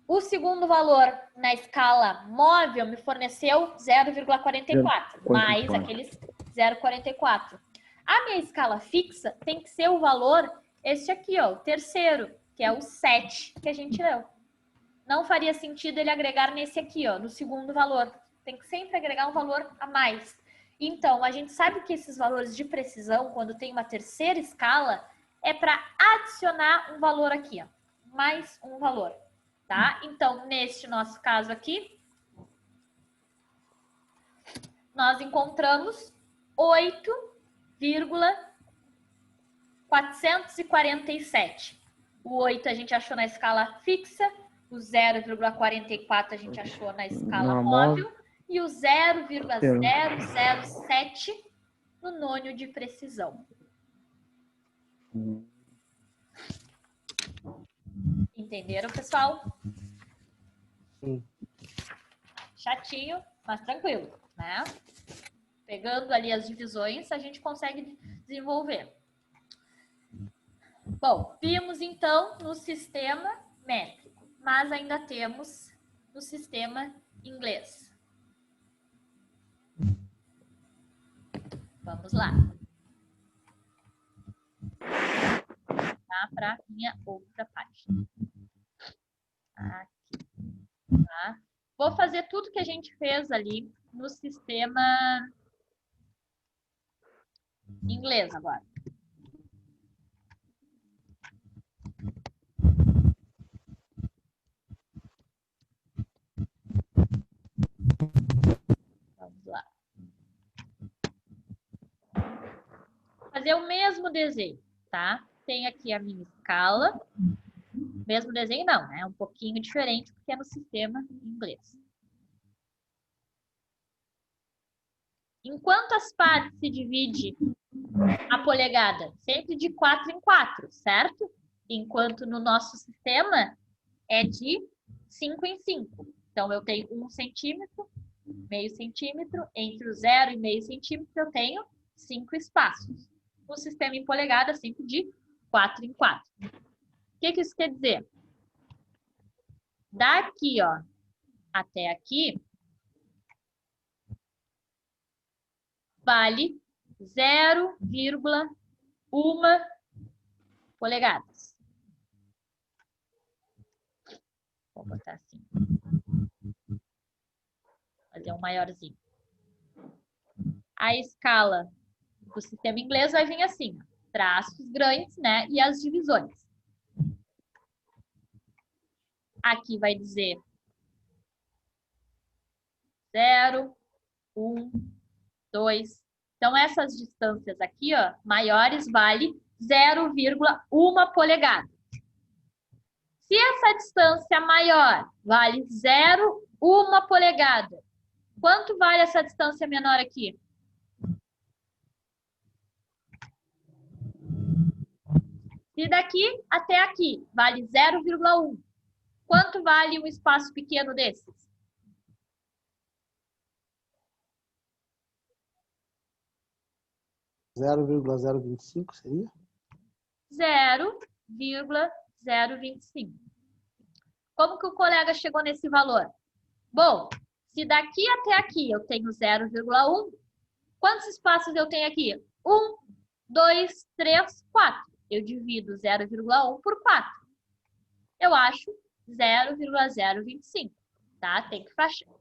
O segundo valor na escala móvel me forneceu 0,44, mais aqueles 0,44. A minha escala fixa tem que ser o valor, este aqui, ó, o terceiro, que é o 7 que a gente leu. Não faria sentido ele agregar nesse aqui, ó, no segundo valor. Tem que sempre agregar um valor a mais. Então, a gente sabe que esses valores de precisão, quando tem uma terceira escala, é para adicionar um valor aqui, ó, mais um valor. Tá? Então, neste nosso caso aqui, nós encontramos 8,447. O 8 a gente achou na escala fixa, o 0,44 a gente achou na escala móvel e o 0,007 no nônio de precisão. Entenderam, pessoal? Sim. Chatinho, mas tranquilo, né? Pegando ali as divisões, a gente consegue desenvolver. Bom, vimos então no sistema métrico, mas ainda temos no sistema inglês. Vamos lá. Tá? Para minha outra página. Aqui. Tá? Vou fazer tudo que a gente fez ali no sistema inglês agora. Vamos lá. Fazer o mesmo desenho, tá? Tem aqui a minha escala. Mesmo desenho não, né? É um pouquinho diferente porque é no sistema inglês. Em quantas partes se divide a polegada? Sempre de 4 em 4, certo? Enquanto no nosso sistema é de 5 em 5. Então, eu tenho 1 centímetro, meio centímetro, entre o 0 e meio centímetro eu tenho 5 espaços. No sistema em polegada, sempre de 4 em 4. O que isso quer dizer? Daqui, ó, até aqui, vale 0,1 polegadas. Vou botar assim. Fazer um maiorzinho. A escala do sistema inglês vai vir assim, traços grandes, né? E as divisões. Aqui vai dizer 0, 1, 2. Então, essas distâncias aqui, ó, maiores, vale 0,1 polegada. Se essa distância maior vale 0,1 polegada, quanto vale essa distância menor aqui? Se daqui até aqui vale 0,1, quanto vale um espaço pequeno desses? 0,025 seria? 0,025. Como que o colega chegou nesse valor? Bom, se daqui até aqui eu tenho 0,1, Quantos espaços eu tenho aqui? 1, 2, 3, 4. Eu divido 0,1 por 4. Eu acho 0,025. Tá? Tem que fechar.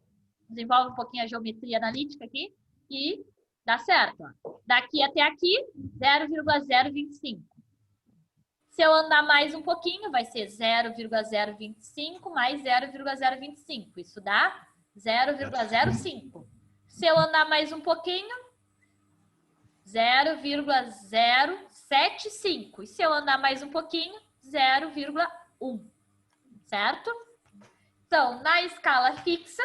Desenvolve um pouquinho a geometria analítica aqui e dá certo. Ó. Daqui até aqui, 0,025. Se eu andar mais um pouquinho, vai ser 0,025 mais 0,025. Isso dá 0,05. Se eu andar mais um pouquinho, 0,075. E se eu andar mais um pouquinho, 0,1. Certo? Então, na escala fixa,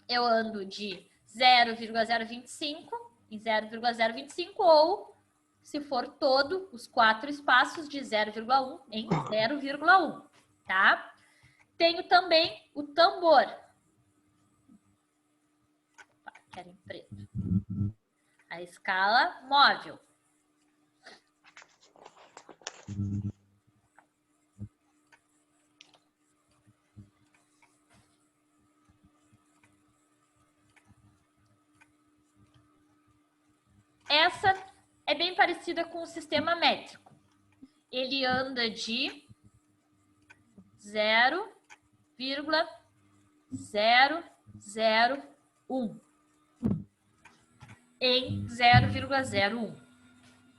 eu ando de 0,025 em 0,025 ou, se for todo, os 4 espaços de 0,1 em 0,1, tá? Tenho também o tambor. Opa, quero em preto. A escala móvel. Essa é bem parecida com o sistema métrico. Ele anda de 0,001 em 0,01,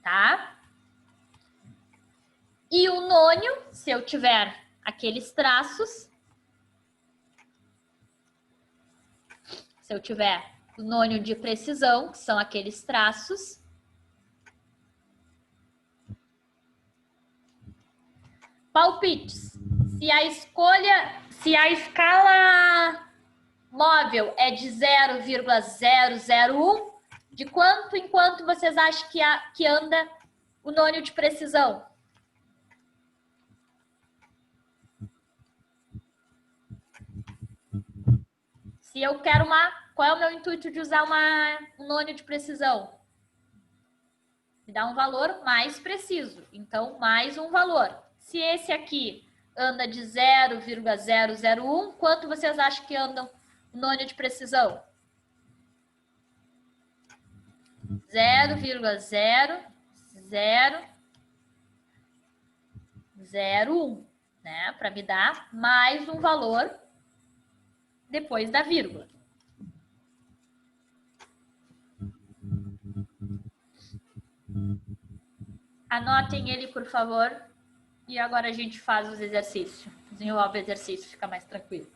tá? E o nônio, se eu tiver aqueles traços, se eu tiver o nônio de precisão, que são aqueles traços, palpites. Se a escala móvel é de 0,001, de quanto em quanto vocês acham que anda o nônio de precisão? Se eu quero qual é o meu intuito de usar um nônio de precisão? Me dá um valor mais preciso. Então, mais um valor. Se esse aqui anda de 0,001, quanto vocês acham que anda o nônio de precisão? 0,0001, né? Para me dar mais um valor depois da vírgula. Anotem ele, por favor. E agora a gente faz os exercícios. Desenvolve o exercício, fica mais tranquilo.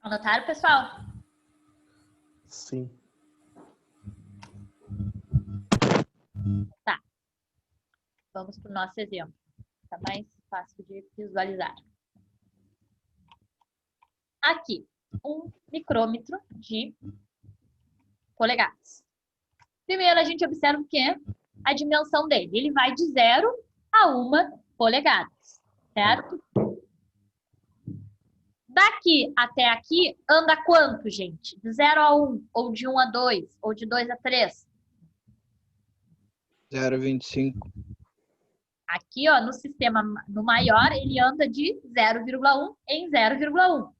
Anotaram, pessoal? Sim. Tá. Vamos para o nosso exemplo. Fica mais fácil de visualizar. Aqui, um micrômetro de polegadas. Primeiro, a gente observa o quê? A dimensão dele. Ele vai de 0 a 1 polegada, certo? Daqui até aqui, anda quanto, gente? De 0 a 1, ou de 1 a 2, ou de 2 a 3? 0,25. Aqui, ó, no sistema no maior, ele anda de 0,1 em 0,1.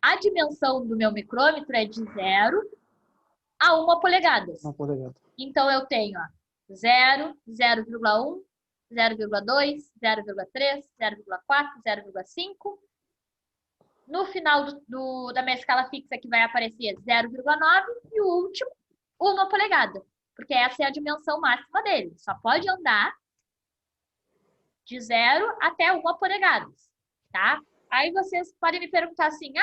A dimensão do meu micrômetro é de 0 a 1 polegada. 1 polegada. Então, eu tenho ó, 0, 0,1, 0,2, 0,3, 0,4, 0,5. No final da minha escala fixa aqui vai aparecer 0,9 e o último, 1 polegada, porque essa é a dimensão máxima dele. Só pode andar de 0 até 1 polegada, tá? Aí vocês podem me perguntar assim,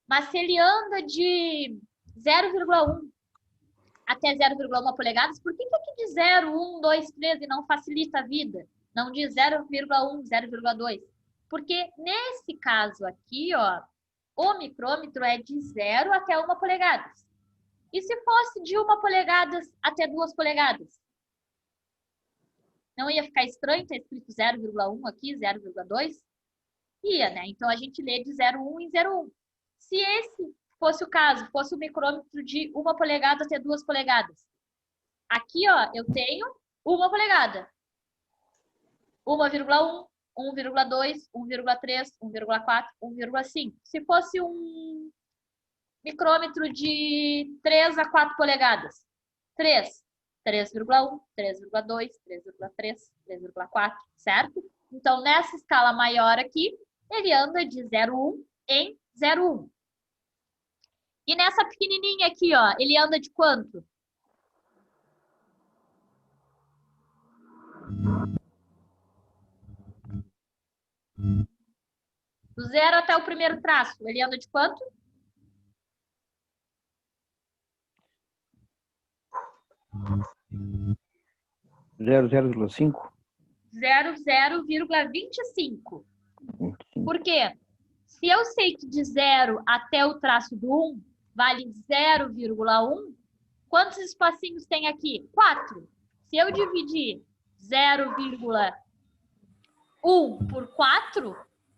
mas se ele anda de 0,1 até 0,1 polegadas, por que aqui de 0, 1, 2, 3 e não facilita a vida? Não diz 0,1, 0,2? Porque nesse caso aqui, ó, o micrômetro é de 0 até 1 polegadas. E se fosse de 1 polegadas até 2 polegadas? Não ia ficar estranho ter escrito 0,1 aqui, 0,2? Ia, né? Então a gente lê de 0,1 em 0,1. Se esse fosse o caso, fosse o micrômetro de 1 polegada até 2 polegadas. Aqui, ó, eu tenho 1 polegada. 1,1, 1,2, 1,3, 1,4, 1,5. Se fosse um micrômetro de 3 a 4 polegadas. 3, 3,1, 3,2, 3,3, 3,4, certo? Então, nessa escala maior aqui, ele anda de 0,1 em 0,1. E nessa pequenininha aqui, ó, ele anda de quanto? Do 0 até o primeiro traço, ele anda de quanto? 0,5. 0,25. Por quê? Se eu sei que de 0 até o traço do 1 vale 0,1, quantos espacinhos tem aqui? 4. Se eu dividir 0,1 por 4,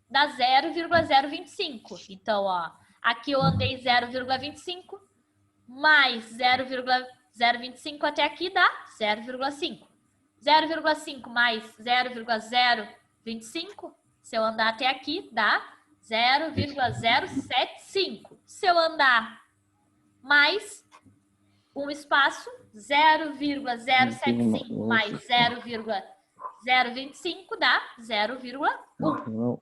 dá 0,025. Então, ó, aqui eu andei 0,25, mais 0,025 até aqui dá 0,5. 0,5 mais 0,025, se eu andar até aqui, dá 0,075. Se eu andar mais um espaço, 0,075 mais 0,025 dá 0,1.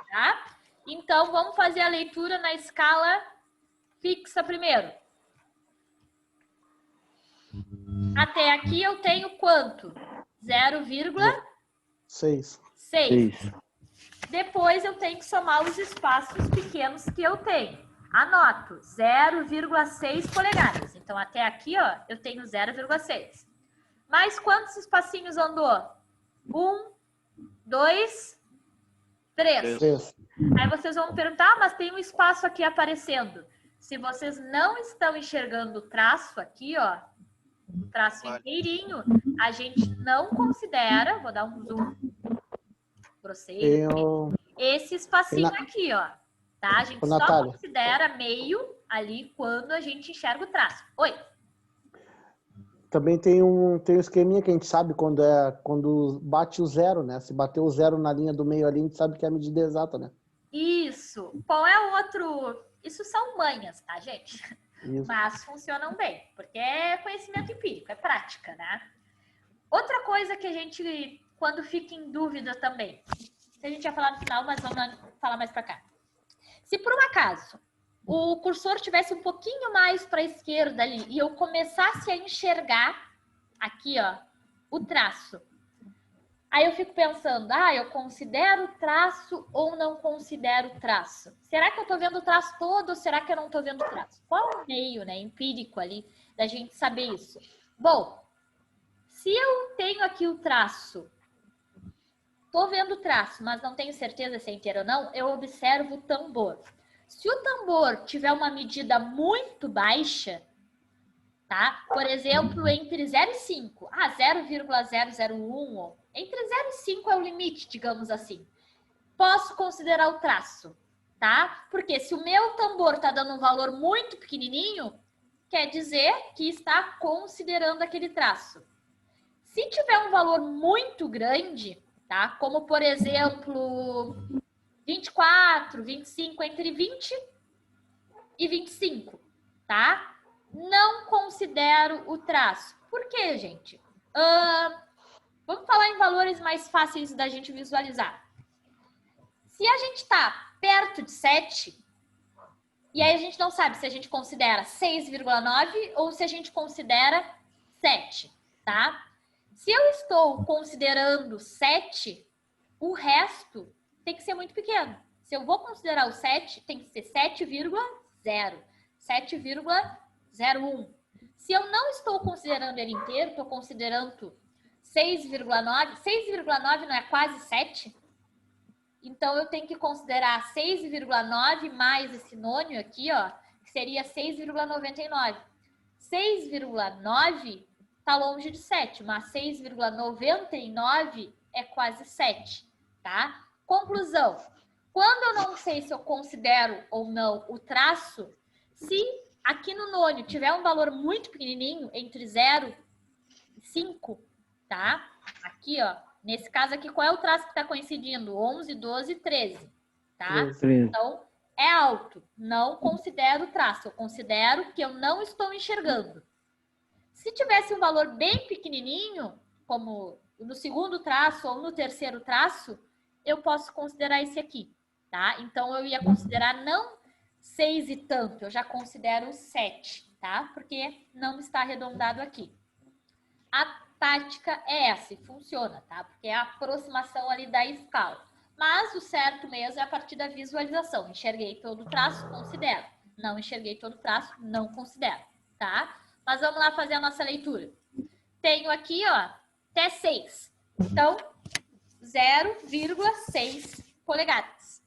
Tá? Então, vamos fazer a leitura na escala fixa primeiro. Até aqui eu tenho quanto? 0,6. 6. Depois eu tenho que somar os espaços pequenos que eu tenho. Anoto, 0,6 polegadas. Então, até aqui, ó, eu tenho 0,6. Mais quantos espacinhos andou? 1, 2, 3. Aí vocês vão me perguntar, mas tem um espaço aqui aparecendo. Se vocês não estão enxergando o traço aqui, ó, o traço inteirinho, a gente não considera, vou dar um zoom grosseiro, esse espacinho aqui, ó, tá? A gente só considera meio ali quando a gente enxerga o traço. Oi? Também tem um esqueminha que a gente sabe quando bate o 0, né? Se bater o 0 na linha do meio ali, a gente sabe que é a medida exata, né? Isso. Qual é o outro? Isso são manhas, tá, gente? Isso. Mas funcionam bem, porque é conhecimento empírico, é prática, né? Outra coisa que a gente, quando fica em dúvida também, a gente ia falar no final, mas vamos falar mais para cá. Se por um acaso o cursor tivesse um pouquinho mais para a esquerda ali e eu começasse a enxergar aqui, ó, o traço, aí eu fico pensando, eu considero traço ou não considero traço? Será que eu estou vendo o traço todo ou será que eu não estou vendo o traço? Qual é o meio, né, empírico ali da gente saber isso? Bom, se eu tenho aqui o traço, estou vendo o traço, mas não tenho certeza se é inteiro ou não, eu observo o tambor. Se o tambor tiver uma medida muito baixa, tá? Por exemplo, entre 0 e 5, 0,001, entre 0 e 5 é o limite, digamos assim. Posso considerar o traço, tá? Porque se o meu tambor está dando um valor muito pequenininho, quer dizer que está considerando aquele traço. Se tiver um valor muito grande, tá? Como, por exemplo, 24, 25, entre 20 e 25, tá? Não considero o traço. Por quê, gente? Vamos falar em valores mais fáceis da gente visualizar. Se a gente está perto de 7, e aí a gente não sabe se a gente considera 6,9 ou se a gente considera 7, tá? Se eu estou considerando 7, o resto tem que ser muito pequeno. Se eu vou considerar o 7, tem que ser 7,0, 7,01. Se eu não estou considerando ele inteiro, estou considerando 6,9, 6,9 não é quase 7? Então, eu tenho que considerar 6,9 mais esse nônio aqui, ó, que seria 6,99. 6,9 está longe de 7, mas 6,99 é quase 7, tá? Conclusão. Quando eu não sei se eu considero ou não o traço, se aqui no nônio tiver um valor muito pequenininho, entre 0 e 5, tá? Aqui, ó. Nesse caso aqui, qual é o traço que está coincidindo? 11, 12, 13, tá? 13. Então, é alto. Não considero o traço. Eu considero que eu não estou enxergando. Se tivesse um valor bem pequenininho, como no segundo traço ou no terceiro traço, eu posso considerar esse aqui, tá? Então, eu ia considerar não 6 e tanto, eu já considero 7, tá? Porque não está arredondado aqui. A tática é essa e funciona, tá? Porque é a aproximação ali da escala. Mas o certo mesmo é a partir da visualização. Enxerguei todo o traço, considero. Não enxerguei todo o traço, não considero, tá? Mas vamos lá fazer a nossa leitura. Tenho aqui, ó, até 6. Então, 0,6 polegadas.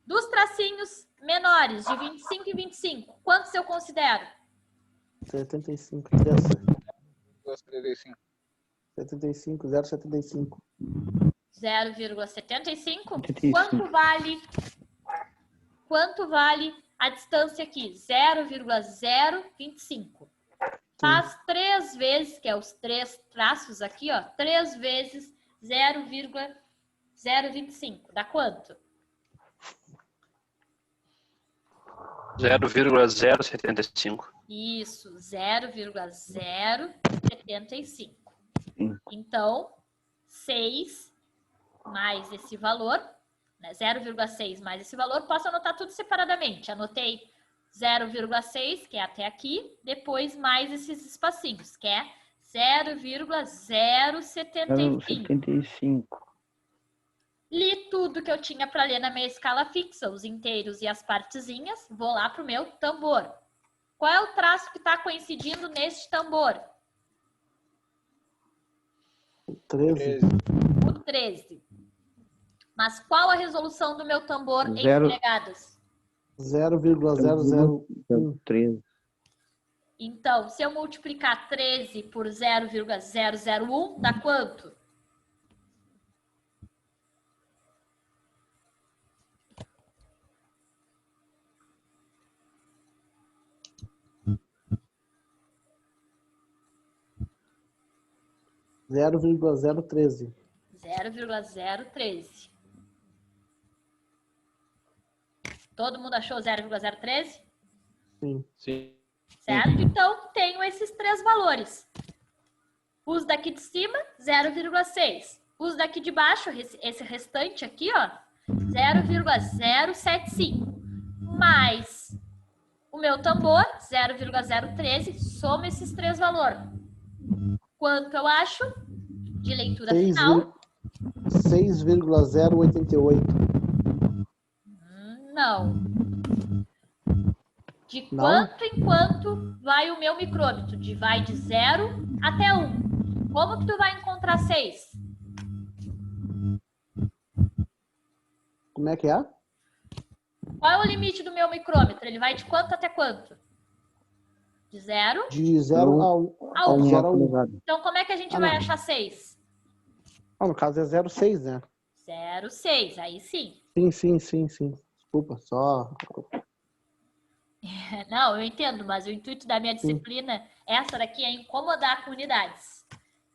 Dos tracinhos menores, de 25 e 25, quantos eu considero? 75, 75. 75, 0,75. 0,75. Quanto vale a distância aqui? 0,025. Faz 3 vezes, que é os 3 traços aqui, ó. 3 vezes 0,025. Dá quanto? 0,075. Isso, 0,075. Então, 6 mais esse valor, né, 0,6 mais esse valor, posso anotar tudo separadamente. Anotei 0,6, que é até aqui, depois mais esses espacinhos, que é 0,075. Li tudo que eu tinha para ler na minha escala fixa, os inteiros e as partezinhas, vou lá para o meu tambor. Qual é o traço que está coincidindo neste tambor? 13. O 13. Mas qual a resolução do meu tambor em polegadas? 0,001. Então, se eu multiplicar 13 por 0,001, dá quanto? Zero 0,013. 0,013. Todo mundo achou 0,013? Sim. Sim. Certo? Então, tenho esses 3 valores. Os daqui de cima, 0,6. Os daqui de baixo, esse restante aqui, ó, 0,075. Mais o meu tambor, 0,013, soma esses 3 valores. Quanto eu acho? De leitura final. 6,088. Não. De Não? quanto em quanto vai o meu micrômetro? Vai de 0 até 1. Como que tu vai encontrar 6? Como é que é? Qual é o limite do meu micrômetro? Ele vai de quanto até quanto? De 0 De 0 a 1. a 1. 0 a 1. Então, como é que a gente vai achar 6? Ah, no caso é 0,6, né? 0,6. Aí sim. Sim. Desculpa, só... Não, eu entendo, mas o intuito da minha disciplina, essa daqui, é incomodar comunidades.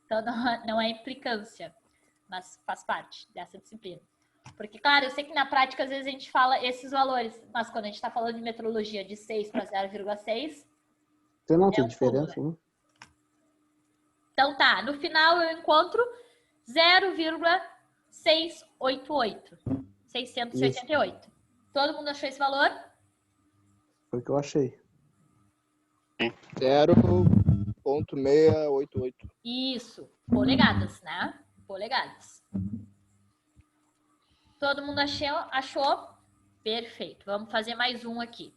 Então, não é implicância, mas faz parte dessa disciplina. Porque, claro, eu sei que na prática, às vezes, a gente fala esses valores, mas quando a gente está falando de metrologia de 6 para 0,6... Você não tem um diferença, pulo, né? Então tá, no final eu encontro 0,688. 688. Todo mundo achou esse valor? Foi o que eu achei. 0,688. Isso, polegadas, né? Polegadas. Todo mundo achou? Perfeito. Vamos fazer mais um aqui.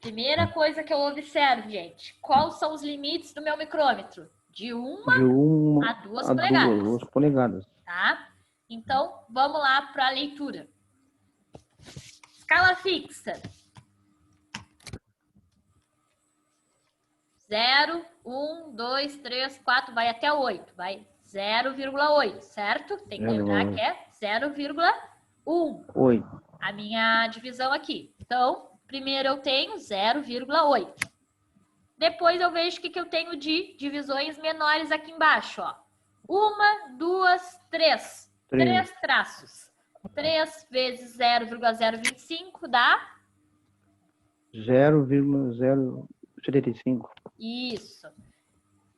Primeira coisa que eu observo, gente. Quais são os limites do meu micrômetro? De 1 a 2 polegadas. 2 polegadas. Tá? Então, vamos lá para a leitura. Escala fixa. 0, 1, 2, 3, 4, vai até 8. Vai 0,8, certo? Tem que lembrar que é 0,1. 8. A minha divisão aqui. Então, primeiro eu tenho 0,8. Depois eu vejo o que eu tenho de divisões menores aqui embaixo, ó. 1, 2, 3. 3 traços. 3 vezes 0,025 dá? 0,075. Isso.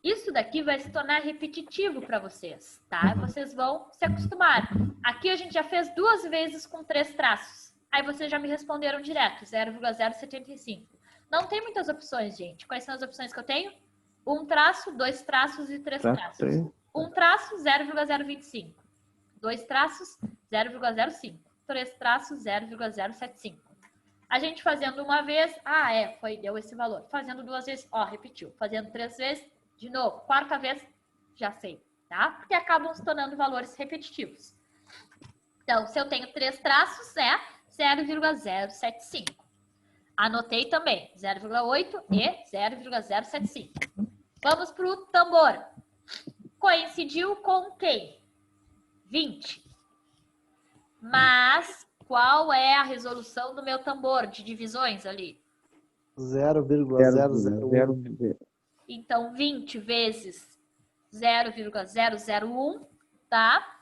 Isso daqui vai se tornar repetitivo para vocês, tá? Vocês vão se acostumar. Aqui a gente já fez 2 vezes com 3 traços. Aí vocês já me responderam direto, 0,075. Não tem muitas opções, gente. Quais são as opções que eu tenho? 1 traço, 2 traços e 3 traços. 1 traço, 0,025. 2 traços, 0,05. 3 traços, 0,075. A gente fazendo uma vez, deu esse valor. Fazendo 2 vezes, repetiu. Fazendo 3 vezes, de novo. 4ª vez, já sei, tá? Porque acabam se tornando valores repetitivos. Então, se eu tenho 3 traços, é 0,075. Anotei também, 0,8 e 0,075. Vamos para o tambor. Coincidiu com quem? 20. Mas qual é a resolução do meu tambor de divisões ali? 0,001. Então, 20 vezes 0,001, tá?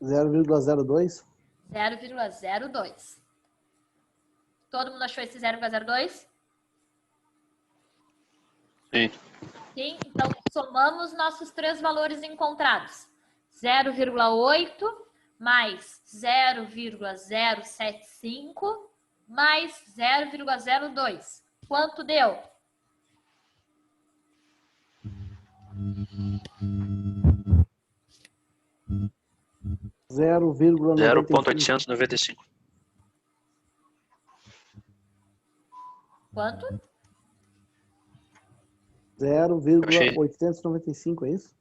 (0,02) 0,02. Todo mundo achou esse 0,02? Sim. Sim, então somamos nossos 3 valores encontrados. 0,8 mais 0,075 mais 0,02. Quanto deu? 0,895. Quanto? 0,895, é isso?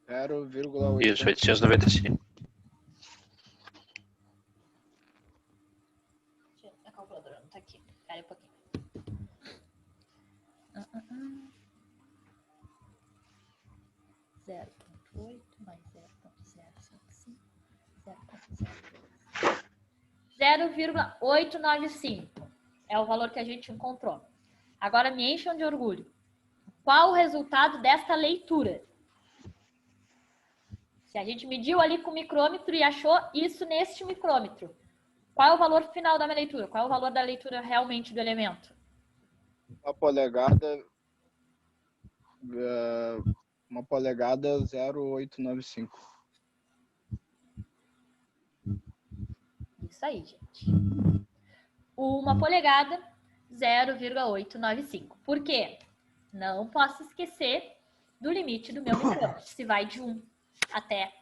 0,8. Isso, 895. A calculadora não tá aqui. Espera um pouquinho. 0,8 mais 0,075, 0,895 é o valor que a gente encontrou. Agora me encham de orgulho. Qual o resultado desta leitura? Se a gente mediu ali com o micrômetro e achou isso neste micrômetro, qual é o valor final da minha leitura? Qual é o valor da leitura realmente do elemento? Uma polegada 0,895. Isso aí, gente. 1 polegada, 0,895. Por quê? Não posso esquecer do limite do meu micrômetro. Se vai de 1 até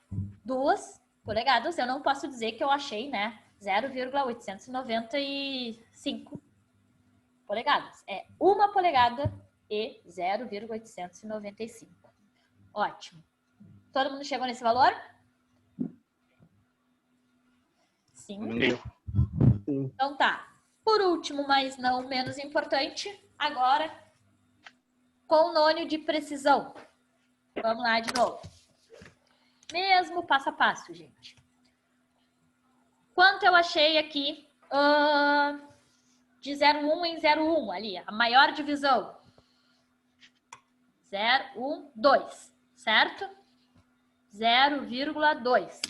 2 polegadas, eu não posso dizer que eu achei, né, 0,895 polegadas. É 1 polegada e 0,895. Ótimo. Todo mundo chegou nesse valor? Sim. Então tá. Por último, mas não menos importante, agora com nônio de precisão. Vamos lá de novo. Mesmo passo a passo, gente. Quanto eu achei aqui de 0,1 em 0,1 ali, a maior divisão? 0,1, 2. certo? 0,2.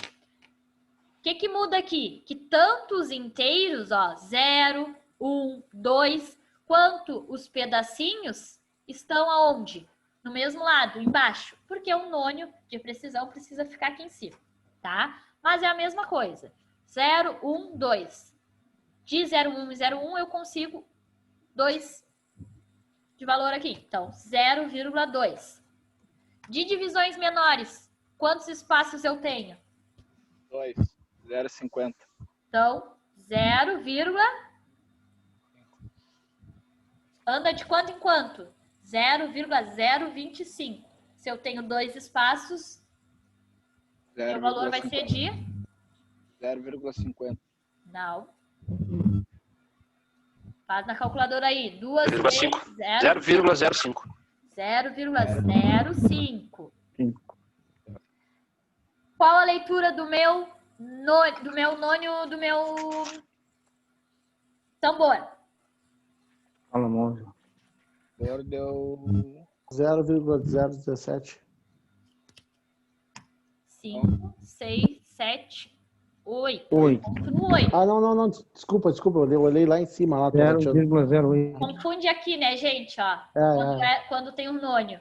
O que muda aqui? Que tanto os inteiros, ó, 0, 1, 2, quanto os pedacinhos estão aonde? No mesmo lado, embaixo, porque o nônio de precisão precisa ficar aqui em cima, tá? Mas é a mesma coisa. 0, 1, 2. De 0,1 e 0,1 eu consigo 2 de valor aqui. Então, 0,2. De divisões menores, quantos espaços eu tenho? 2, 0,50. Então, 0, anda de quanto em quanto? 0,025. Se eu tenho 2 espaços, meu valor vai ser de? 0,50. Não. Faz na calculadora aí. 2 vezes 0,05. 0,05. Qual a leitura do meu nônio, do meu tambor? Fala, Monja. Agora deu 0,017. 5, 6, 7, 8. 8. Ponto no 8. Ah, não. Desculpa. Eu olhei lá em cima. Lá, 0,08. Confunde aqui, né, gente? Ó, quando tem um nônio.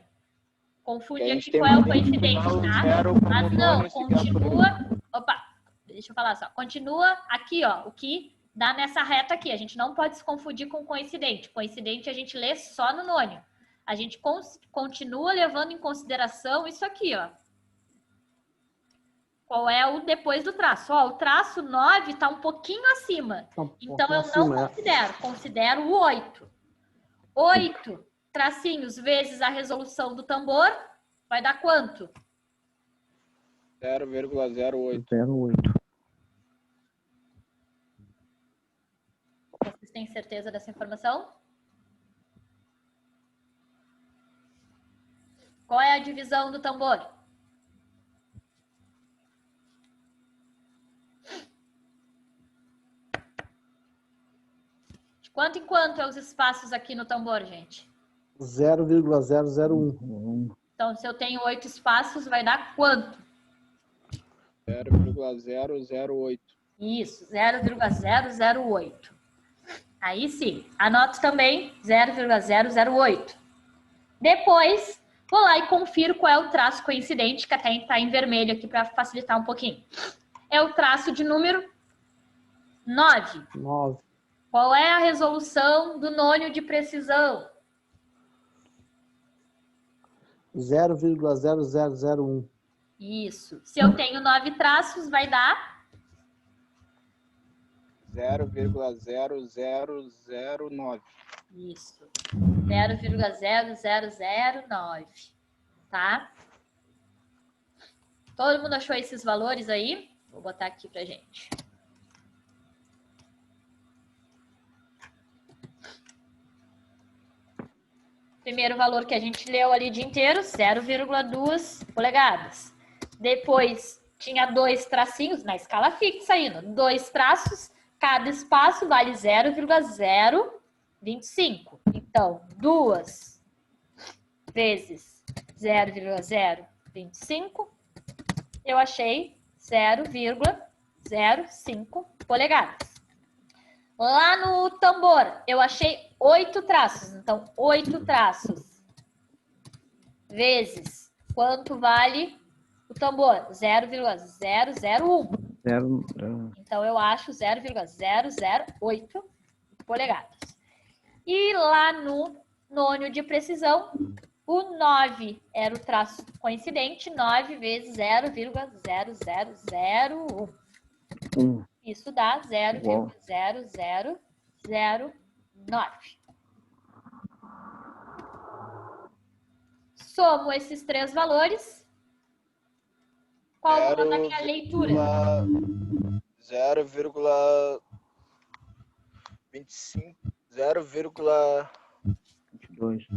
Confunde a aqui gente tem qual é o que coincidente, usar o tá? zero como Mas não, nônio, se der continua. Opa, deixa eu falar só. Continua aqui, ó, o que dá nessa reta aqui. A gente não pode se confundir com coincidente. Coincidente a gente lê só no nônio. A gente continua levando em consideração isso aqui, ó. Qual é o depois do traço? Ó, o traço 9 está um pouquinho acima. Então, eu não considero. Considero o 8. 8 tracinhos vezes a resolução do tambor vai dar quanto? 0,08. 0,8. Vocês têm certeza dessa informação? Qual é a divisão do tambor? De quanto em quanto é os espaços aqui no tambor, gente? 0,001. Então, se eu tenho 8 espaços, vai dar quanto? 0,008. Isso, 0,008. Aí sim, anoto também 0,008. Depois, vou lá e confiro qual é o traço coincidente, que até está em vermelho aqui para facilitar um pouquinho. É o traço de número 9. 9. Qual é a resolução do nônio de precisão? 0,0001. Isso. Se eu tenho 9 traços, vai dar 0,0009. isso. 0,0009. Tá? Todo mundo achou esses valores aí? Vou botar aqui pra gente. Primeiro valor que a gente leu ali de inteiro, 0,2 polegadas. Depois tinha 2 tracinhos na escala fixa indo. 2 traços, cada espaço vale 0,025. Então, 2 vezes 0,025, eu achei 0,05 polegadas. Lá no tambor, eu achei 8 traços. Então, 8 traços vezes quanto vale o tambor? 0,001. Então, eu acho 0,008 polegadas. E lá no nônio de precisão, o 9 era o traço coincidente. 9 vezes 0,0001. Isso dá 0,0009. Somo esses 3 valores. Qual é a minha leitura? 0,25. 22.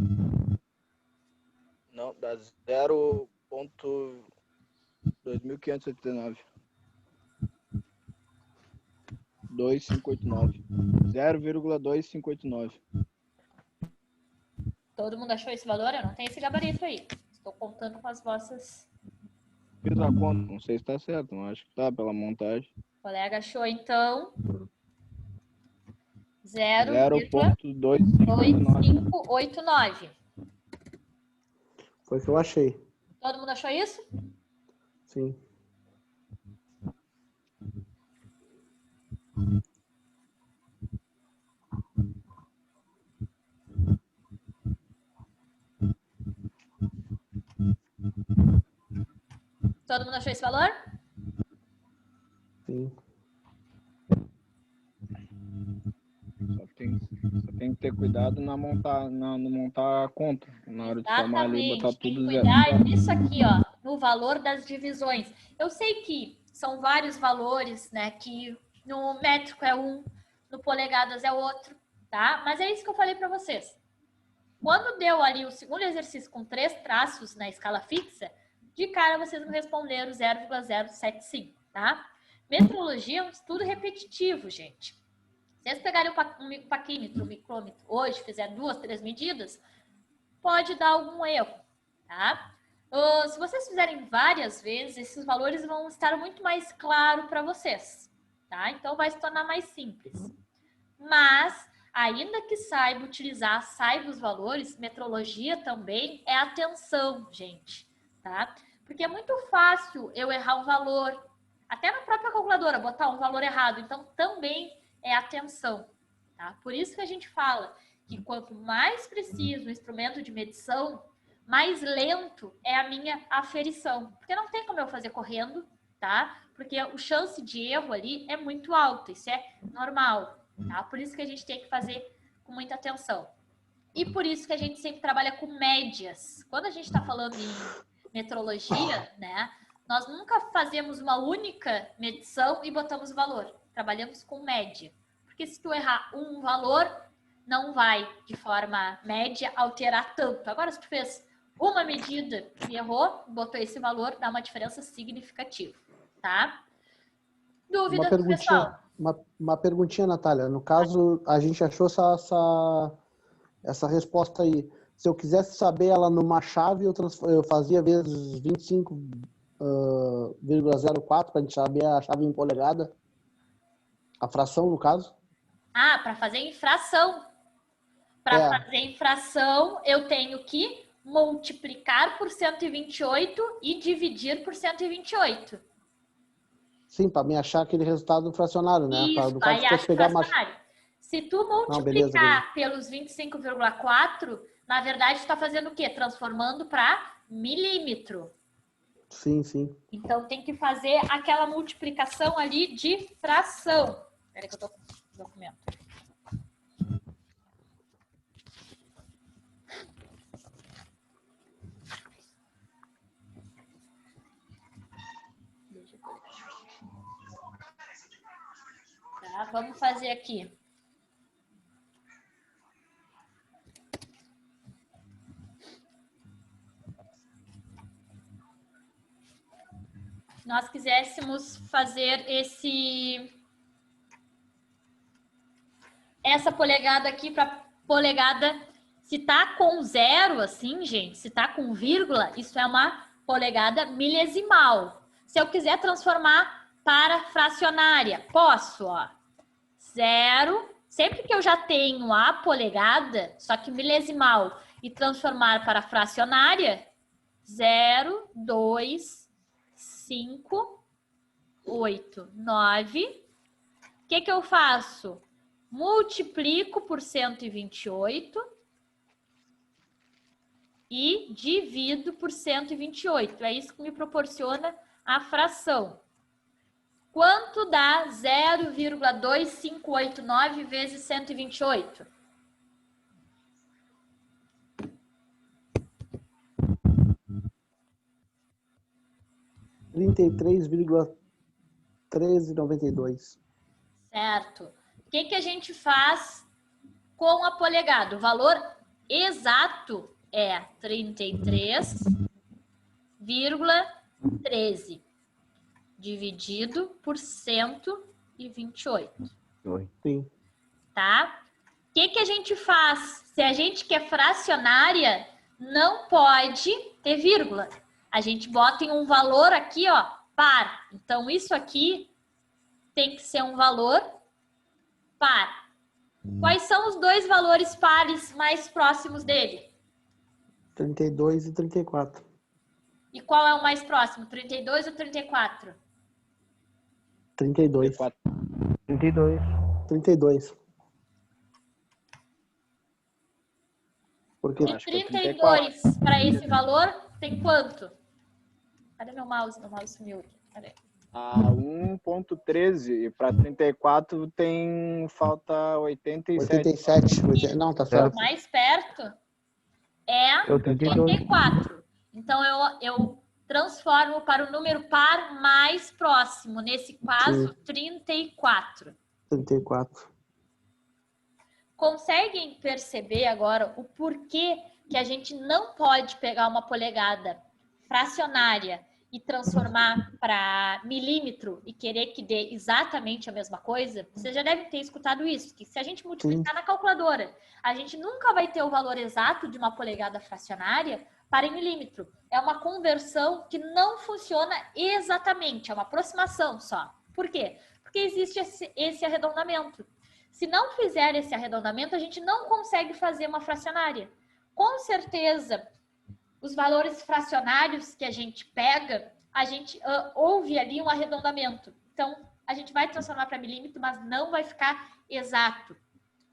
Não, dá 0,2589. 2589. 0,2589. Todo mundo achou esse valor? Eu não tenho esse gabarito aí. Estou contando com as vossas. Fiz a conta, não sei se tá certo, mas acho que tá pela montagem. O colega achou, então, 0,2589. 0,2589. Foi o que eu achei. Todo mundo achou isso? Sim. Todo mundo achou esse valor? Sim. Só tem que ter cuidado no montar a conta. Na hora de somar ali, botar Tem tudo que zero. cuidar disso aqui, ó, no valor das divisões. Eu sei que são vários valores, né? Que no métrico é um, no polegadas é outro, tá? Mas é isso que eu falei para vocês. Quando deu ali o segundo exercício com 3 traços na escala fixa, de cara vocês me responderam 0,075, tá? Metrologia é um estudo repetitivo, gente. Se vocês pegarem um paquímetro, um micrômetro, hoje fizer 2, 3 medidas, pode dar algum erro, tá? Se vocês fizerem várias vezes, esses valores vão estar muito mais claros para vocês, tá? Então vai se tornar mais simples. Mas, ainda que saiba utilizar, saiba os valores, metrologia também é atenção, gente, tá? Porque é muito fácil eu errar um valor, até na própria calculadora, botar um valor errado. Então, também é atenção, tá? Por isso que a gente fala que quanto mais preciso o instrumento de medição, mais lento é a minha aferição. Porque não tem como eu fazer correndo, tá? Porque a chance de erro ali é muito alta, isso é normal, tá? Por isso que a gente tem que fazer com muita atenção. E por isso que a gente sempre trabalha com médias. Quando a gente está falando em metrologia, né? Nós nunca fazemos uma única medição e botamos o valor. Trabalhamos com média. Porque se tu errar um valor, não vai, de forma média, alterar tanto. Agora, se tu fez uma medida e errou, botou esse valor, dá uma diferença significativa, tá? Dúvida do pessoal? Uma perguntinha, Natália. No caso, a gente achou essa resposta aí. Se eu quisesse saber ela numa chave, eu fazia vezes 25,04 para a gente saber a chave em polegada. A fração, no caso. Ah, para fazer infração. Para fazer infração, eu tenho que multiplicar por 128 e dividir por 128. Sim, para me achar aquele resultado fracionário, né? Isso, aí acho fracionário. Se tu multiplicar pelos 25,4, na verdade, tu está fazendo o quê? Transformando para milímetro. Sim, sim. Então, tem que fazer aquela multiplicação ali de fração. Espera aí que eu tô com o documento. Tá, vamos fazer aqui. Nós quiséssemos fazer essa polegada aqui para polegada, se tá com 0 assim, gente, se tá com vírgula, isso é uma polegada milesimal. Se eu quiser transformar para fracionária, posso, ó. 0, sempre que eu já tenho a polegada, só que milesimal, e transformar para fracionária, 0, 2, 5, 8, 9. O que eu faço? Multiplico por 128 e divido por 128. É isso que me proporciona a fração. Quanto dá 0,2589 vezes 128? $33,1392. Certo. O que a gente faz com a polegada? O valor exato é 33,13 dividido por 128. Sim. Tá? O que a gente faz? Se a gente quer fracionária, não pode ter vírgula. A gente bota em um valor aqui, ó, par. Então, isso aqui tem que ser um valor par. Quais são os dois valores pares mais próximos dele? 32 e 34. E qual é o mais próximo? 32 ou 34? 32. 32. 32. Porque E 32 para esse valor tem quanto? Cadê meu mouse? Meu mouse sumiu aqui. Cadê? A 1.13 e para 34 falta 87. 87. Não, tá certo. O mais perto é o 32. 34. Então, eu transformo para o número par mais próximo. Nesse caso, 34. 34. Conseguem perceber agora o porquê que a gente não pode pegar uma polegada fracionária e transformar para milímetro e querer que dê exatamente a mesma coisa? Você já deve ter escutado isso, que se a gente multiplicar na calculadora, a gente nunca vai ter o valor exato de uma polegada fracionária para em milímetro. É uma conversão que não funciona exatamente, é uma aproximação só. Por quê? Porque existe esse arredondamento. Se não fizer esse arredondamento, a gente não consegue fazer uma fracionária. Com certeza, os valores fracionários que a gente pega, a gente houve ali um arredondamento. Então, a gente vai transformar para milímetro, mas não vai ficar exato.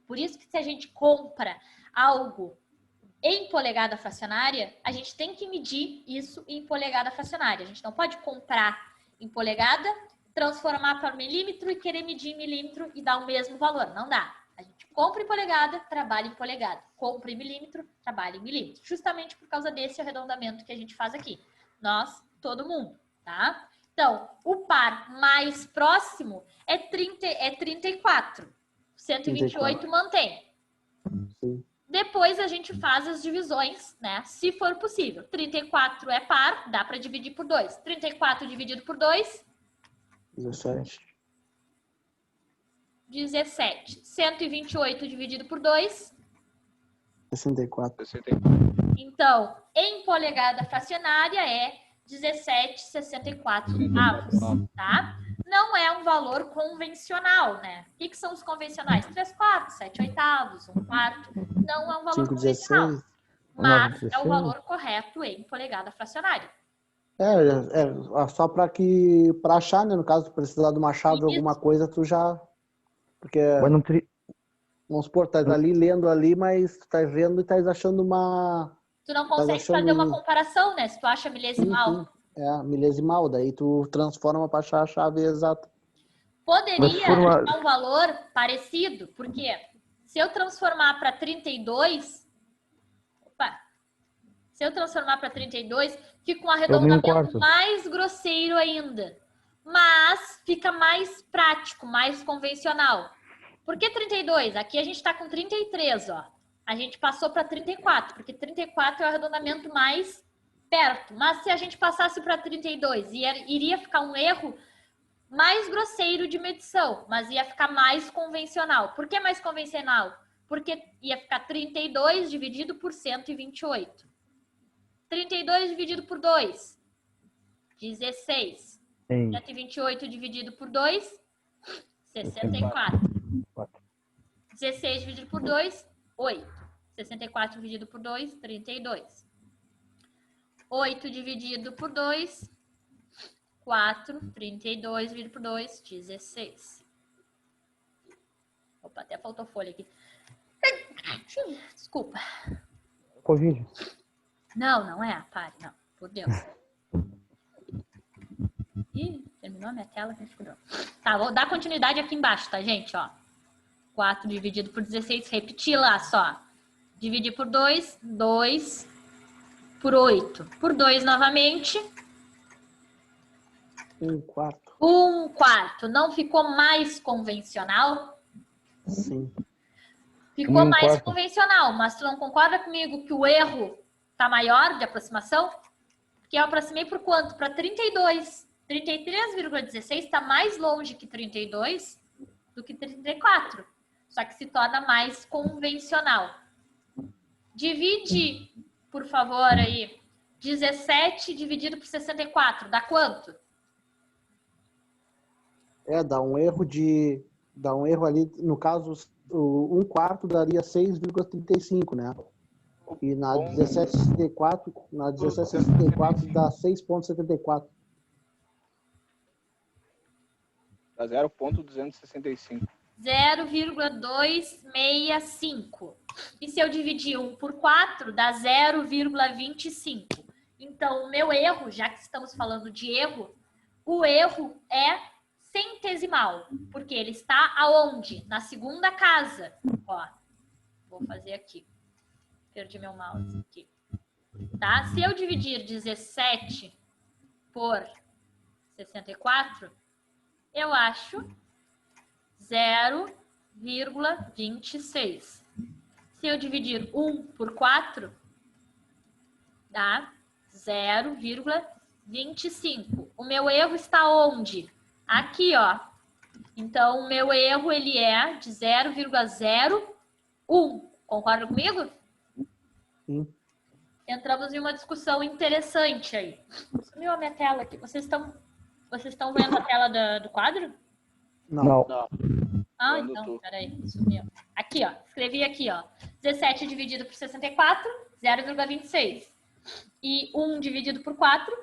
Por isso que se a gente compra algo em polegada fracionária, a gente tem que medir isso em polegada fracionária. A gente não pode comprar em polegada, transformar para milímetro e querer medir em milímetro e dar o mesmo valor. Não dá. A gente compra em polegada, trabalha em polegada. Compra em milímetro, trabalha em milímetro. Justamente por causa desse arredondamento que a gente faz aqui. Nós, todo mundo, tá? Então, o par mais próximo é 34. 128 mantém. Sim. Depois a gente faz as divisões, né? Se for possível. 34 é par, dá para dividir por 2. 34 dividido por 2... 17. 17. 128 dividido por 2. 64. Então, em polegada fracionária é 17,64 avos, tá? Não é um valor convencional, né? O que são os convencionais? 3/4, 7/8, 1/4. Não é um valor 5, convencional. 16. Mas 9, é o valor correto em polegada fracionária. Só para achar, né? No caso, tu precisar de uma chave ou alguma coisa, tu já. Porque, vamos supor, tá ali lendo ali, mas tu tá vendo e tá achando uma. Tu não consegue fazer uma comparação, né? Se tu acha milesimal. Sim. Milesimal, daí tu transforma para achar a chave exata. Poderia achar um valor parecido, porque se eu transformar para 32, fica um arredondamento mais grosseiro ainda. Mas fica mais prático, mais convencional. Por que 32? Aqui a gente está com 33, ó. A gente passou para 34, porque 34 é o arredondamento mais perto. Mas se a gente passasse para 32, iria ficar um erro mais grosseiro de medição, mas ia ficar mais convencional. Por que mais convencional? Porque ia ficar 32 dividido por 128. 32 dividido por 2, 16. 128 dividido por 2, 64. 16 dividido por 2, 8. 64 dividido por 2, 32. 8 dividido por 2, 4. 32 dividido por 2, 16. Opa, até faltou folha aqui. Desculpa. Covid. Não é. Pare, não. Por Deus. Ih, terminou a minha tela. Tá, vou dar continuidade aqui embaixo, tá, gente? Ó. 4 dividido por 16. Repetir lá só. Dividir por 2. 2 por 8. Por 2 novamente. 1/4. 1/4. Não ficou mais convencional? Sim. Ficou mais convencional, mas tu não concorda comigo que o erro tá maior de aproximação? Porque eu aproximei por quanto? Para 32. 33,16 está mais longe que 32 do que 34. Só que se torna mais convencional. Divide, por favor, aí. 17 dividido por 64, dá quanto? Dá um erro ali, no caso, o 1/4 daria 6,35, né? E na 1764 dá 6,74. Dá 0,265. 0,265. E se eu dividir 1 por 4, dá 0,25. Então, o meu erro, já que estamos falando de erro, o erro é centesimal, porque ele está aonde? Na segunda casa. Ó, vou fazer aqui. Perdi meu mouse aqui. Tá? Se eu dividir 17 por 64, eu acho 0,26. Se eu dividir 1 por 4, dá 0,25. O meu erro está onde? Aqui, ó. Então, o meu erro, ele é de 0,01. Concorda comigo? Sim. Entramos em uma discussão interessante aí. Sumiu a minha tela aqui. Vocês estão vendo a tela do quadro? Não. Ah, então, peraí, sumiu. Aqui, ó, escrevi aqui, ó. 17 dividido por 64, 0,26. E 1 dividido por 4,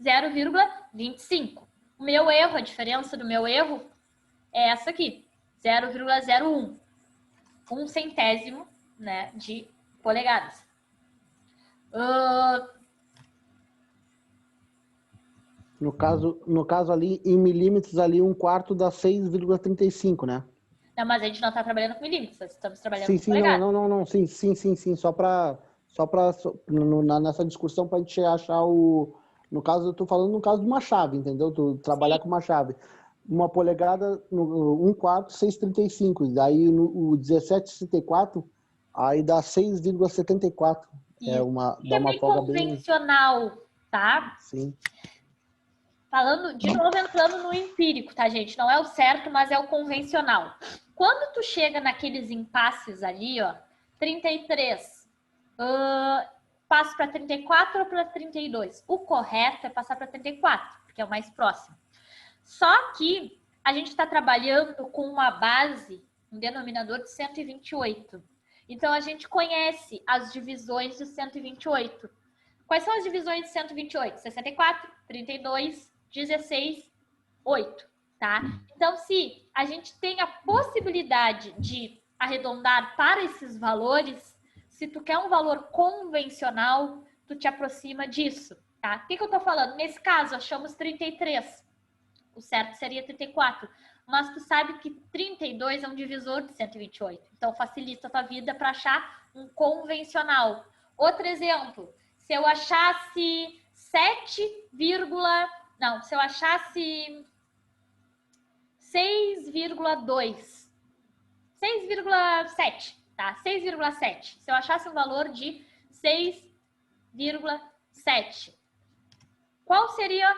0,25. O meu erro, a diferença do meu erro é essa aqui, 0,01. 1 centésimo, né, de polegadas. No caso ali, em milímetros, ali 1/4 dá 6,35, né? Não, mas a gente não está trabalhando com milímetros, estamos trabalhando Sim, com polegadas. não. Sim. Nessa discussão para a gente achar no caso, eu tô falando no caso de uma chave, entendeu? Tu trabalhar com uma chave. Uma polegada, 1/4, 6,35. Daí o 17,64, aí dá 6,74. Dá uma folga bem convencional, tá? Sim. Falando, de novo, entrando no empírico, tá, gente? Não é o certo, mas é o convencional. Quando tu chega naqueles impasses ali, ó, 33, passo para 34 ou para 32? O correto é passar para 34, porque é o mais próximo. Só que a gente está trabalhando com uma base, um denominador de 128. Então, a gente conhece as divisões de 128. Quais são as divisões de 128? 64, 32, 16, 8, tá? Então, se a gente tem a possibilidade de arredondar para esses valores, se tu quer um valor convencional, tu te aproxima disso, tá? O que eu tô falando? Nesse caso, achamos 33. O certo seria 34. Mas tu sabe que 32 é um divisor de 128. Então, facilita a tua vida para achar um convencional. Outro exemplo. Se eu achasse 6,2. 6,7, tá? 6,7. Se eu achasse um valor de 6,7. Qual seria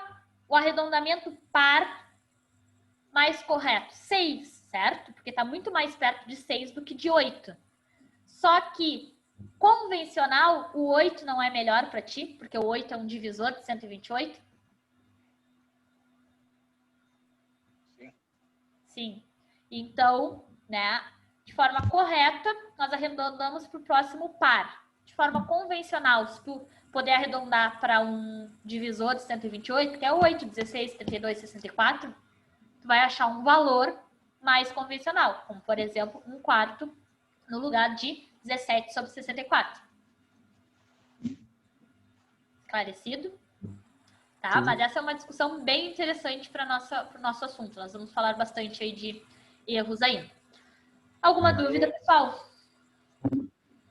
o arredondamento par mais correto? 6, certo? Porque está muito mais perto de 6 do que de 8. Só que convencional, o 8 não é melhor para ti, porque o 8 é um divisor de 128? Sim. Então, né, de forma correta, nós arredondamos para o próximo par. De forma convencional, se tu poder arredondar para um divisor de 128, que é 8, 16, 32, 64, tu vai achar um valor mais convencional, como, por exemplo, 1/4 no lugar de 17 sobre 64. Esclarecido? Tá? Sim. Mas essa é uma discussão bem interessante para o nosso assunto. Nós vamos falar bastante aí de erros ainda. Alguma dúvida, pessoal?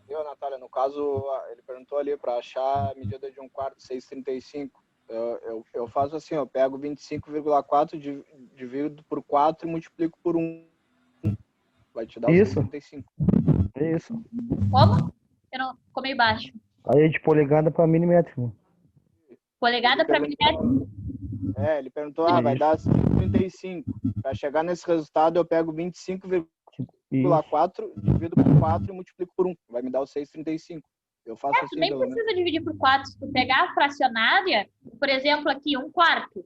Natália, no caso, ele perguntou ali para achar a medida de 1/4, 6,35. Eu faço assim, eu pego 25,4, divido por 4 e multiplico por 1. Vai te dar 6,35. Isso. Como? Eu não... Ficou meio baixo. Aí de polegada para milímetro. Polegada para milímetro? Ele perguntou, vai dar 5,35. Para chegar nesse resultado, eu pego 25,4, divido por 4 e multiplico por 1. Vai me dar o 6,35. Eu faço Tu assim, nem pelo menos. precisa dividir por 4. Se tu pegar a fracionária, por exemplo, aqui, 1/4.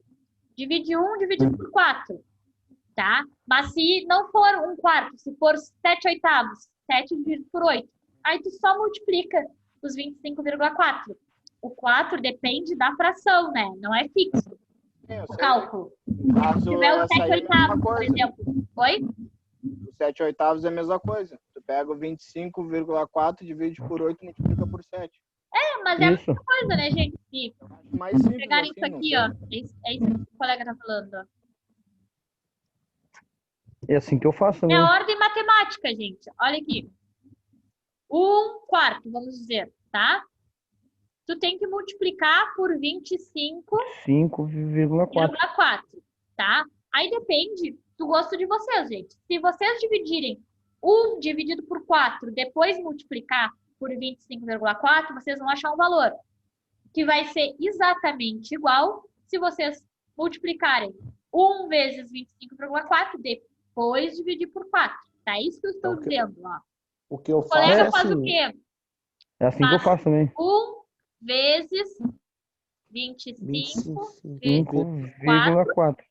Divide 1 dividido por 4. Tá? Mas se não for 1/4, se for 7/8, 7 dividido por 8, aí tu só multiplica os 25,4. O 4 depende da fração, né? Não é fixo Sim, eu o sei. cálculo. Mas Se tiver o essa aí é a 7/8, mesma por coisa. exemplo. Oi? O 7/8 é a mesma coisa. Tu pega o 25,4, divide por 8 e multiplica por 7. Mas é a Isso. mesma coisa, né, gente? Se Eu acho mais simples pegarem assim, isso não aqui, sei. ó. É isso que o colega tá falando, ó. É assim que eu faço É também. ordem matemática, gente. Olha aqui. 1/4, vamos dizer, tá? Tu tem que multiplicar por 25,4, 5,4. tá? Aí depende do gosto de vocês, gente. Se vocês dividirem 1 dividido por 4, depois multiplicar por 25,4, vocês vão achar um valor que vai ser exatamente igual se vocês multiplicarem 1 vezes 25,4, depois dividir por 4. Tá? É isso que eu estou dizendo, ó. O que eu O faço colega é faz o assim. quê? É assim que eu faço também. 1 vezes 25 vezes 5,4.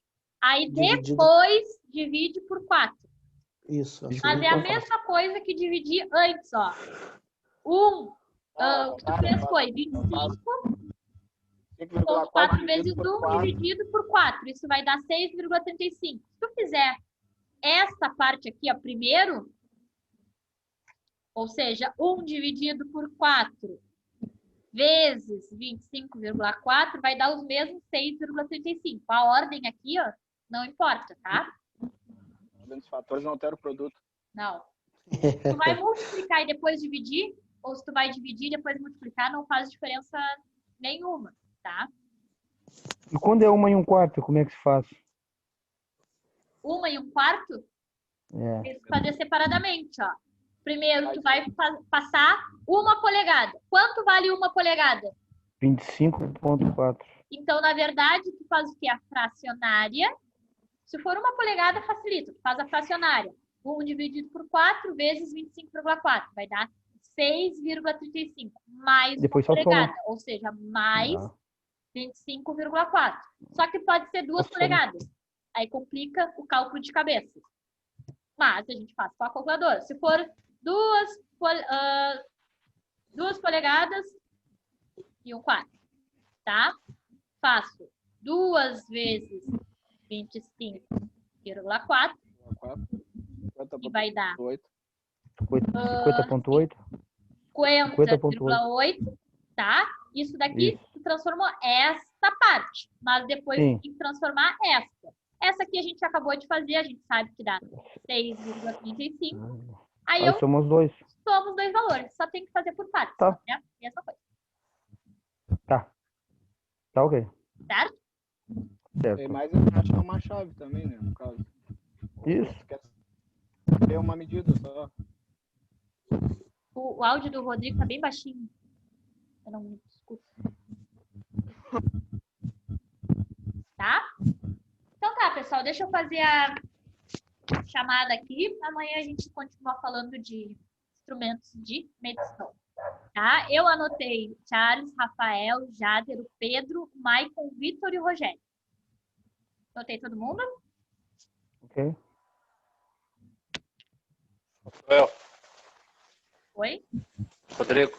Aí Dividido. depois divide por 4. Isso. Assim Mas que é a eu faço. mesma coisa que dividir antes, ó. O que tu fez foi 25 ponto 4 vezes 1 dividido por 4. Isso vai dar 6,35. Se tu fizer essa parte aqui, ó, primeiro, ou seja, 1 dividido por 4 vezes 25,4 vai dar os mesmos 6,35. A ordem aqui, ó, não importa, tá? Os fatores não alteram o produto. Não. Se tu vai multiplicar e depois dividir, ou se tu vai dividir e depois multiplicar, não faz diferença nenhuma, tá? E quando é 1/4, como é que se faz? 1/4, É. tem que fazer separadamente, ó. Primeiro, tu vai passar 1 polegada. Quanto vale 1 polegada? 25,4. Então, na verdade, tu faz o quê? A fracionária. Se for 1 polegada, facilita. Tu faz a fracionária. 1 dividido por 4 vezes 25,4. Vai dar 6,35. Mais Depois 1 só polegada. soma. Ou seja, mais 25,4. Só que pode ser 2 polegadas. Aí complica o cálculo de cabeça. Mas a gente faz com a calculadora. Se for 2 polegadas e 1/4, tá? Faço 2 vezes 25,4 e vai dar 50,8. 50,8, tá? Isso daqui tu transformou esta parte, mas depois tem que transformar esta. Essa aqui a gente acabou de fazer, a gente sabe que dá 6,35. Aí eu somos dois. somo os dois valores, só tem que fazer por partes. Tá. É a mesma coisa. Tá. Tá ok. Certo? Tem mais é achar uma chave também, né? No caso. Isso. Quer ter uma medida só. O áudio do Rodrigo tá bem baixinho. Eu não escuto. Tá? Então tá, pessoal. Deixa eu fazer a chamada aqui. Amanhã a gente continua falando de instrumentos de medição. Tá? Eu anotei Charles, Rafael, Jader, o Pedro, o Maicon, o Vitor e o Rogério. Anotei todo mundo? Ok. Eu. Oi? Rodrigo.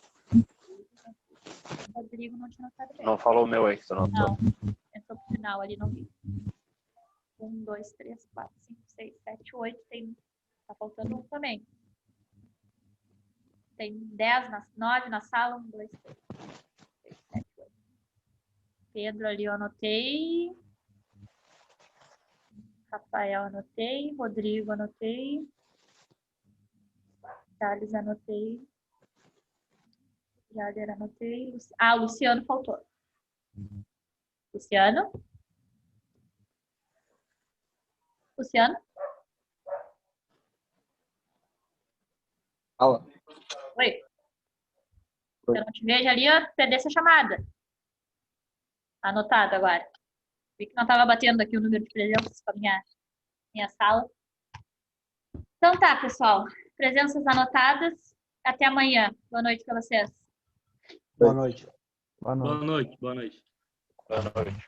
Rodrigo não tinha notado bem. Não falou o meu aí, tu não. Não. Entrou pro final ali, não vi. 1, 2, 3, 4, 5, 6, 7, 8. Tem... Tá faltando um também. Tem 9 na sala. 1, 2, 3, 6, 7, 8. Pedro ali eu anotei. Rafael anotei. Rodrigo anotei. Charles anotei. Jader anotei. Ah, o Luciano faltou. Luciano? Luciano? Fala. Oi. Eu não te vejo ali, eu perdi essa chamada. Anotado agora. Vi que não estava batendo aqui o número de presenças para minha sala. Então tá, pessoal. Presenças anotadas. Até amanhã. Boa noite para vocês. Boa noite. Boa noite. Boa noite. Boa noite.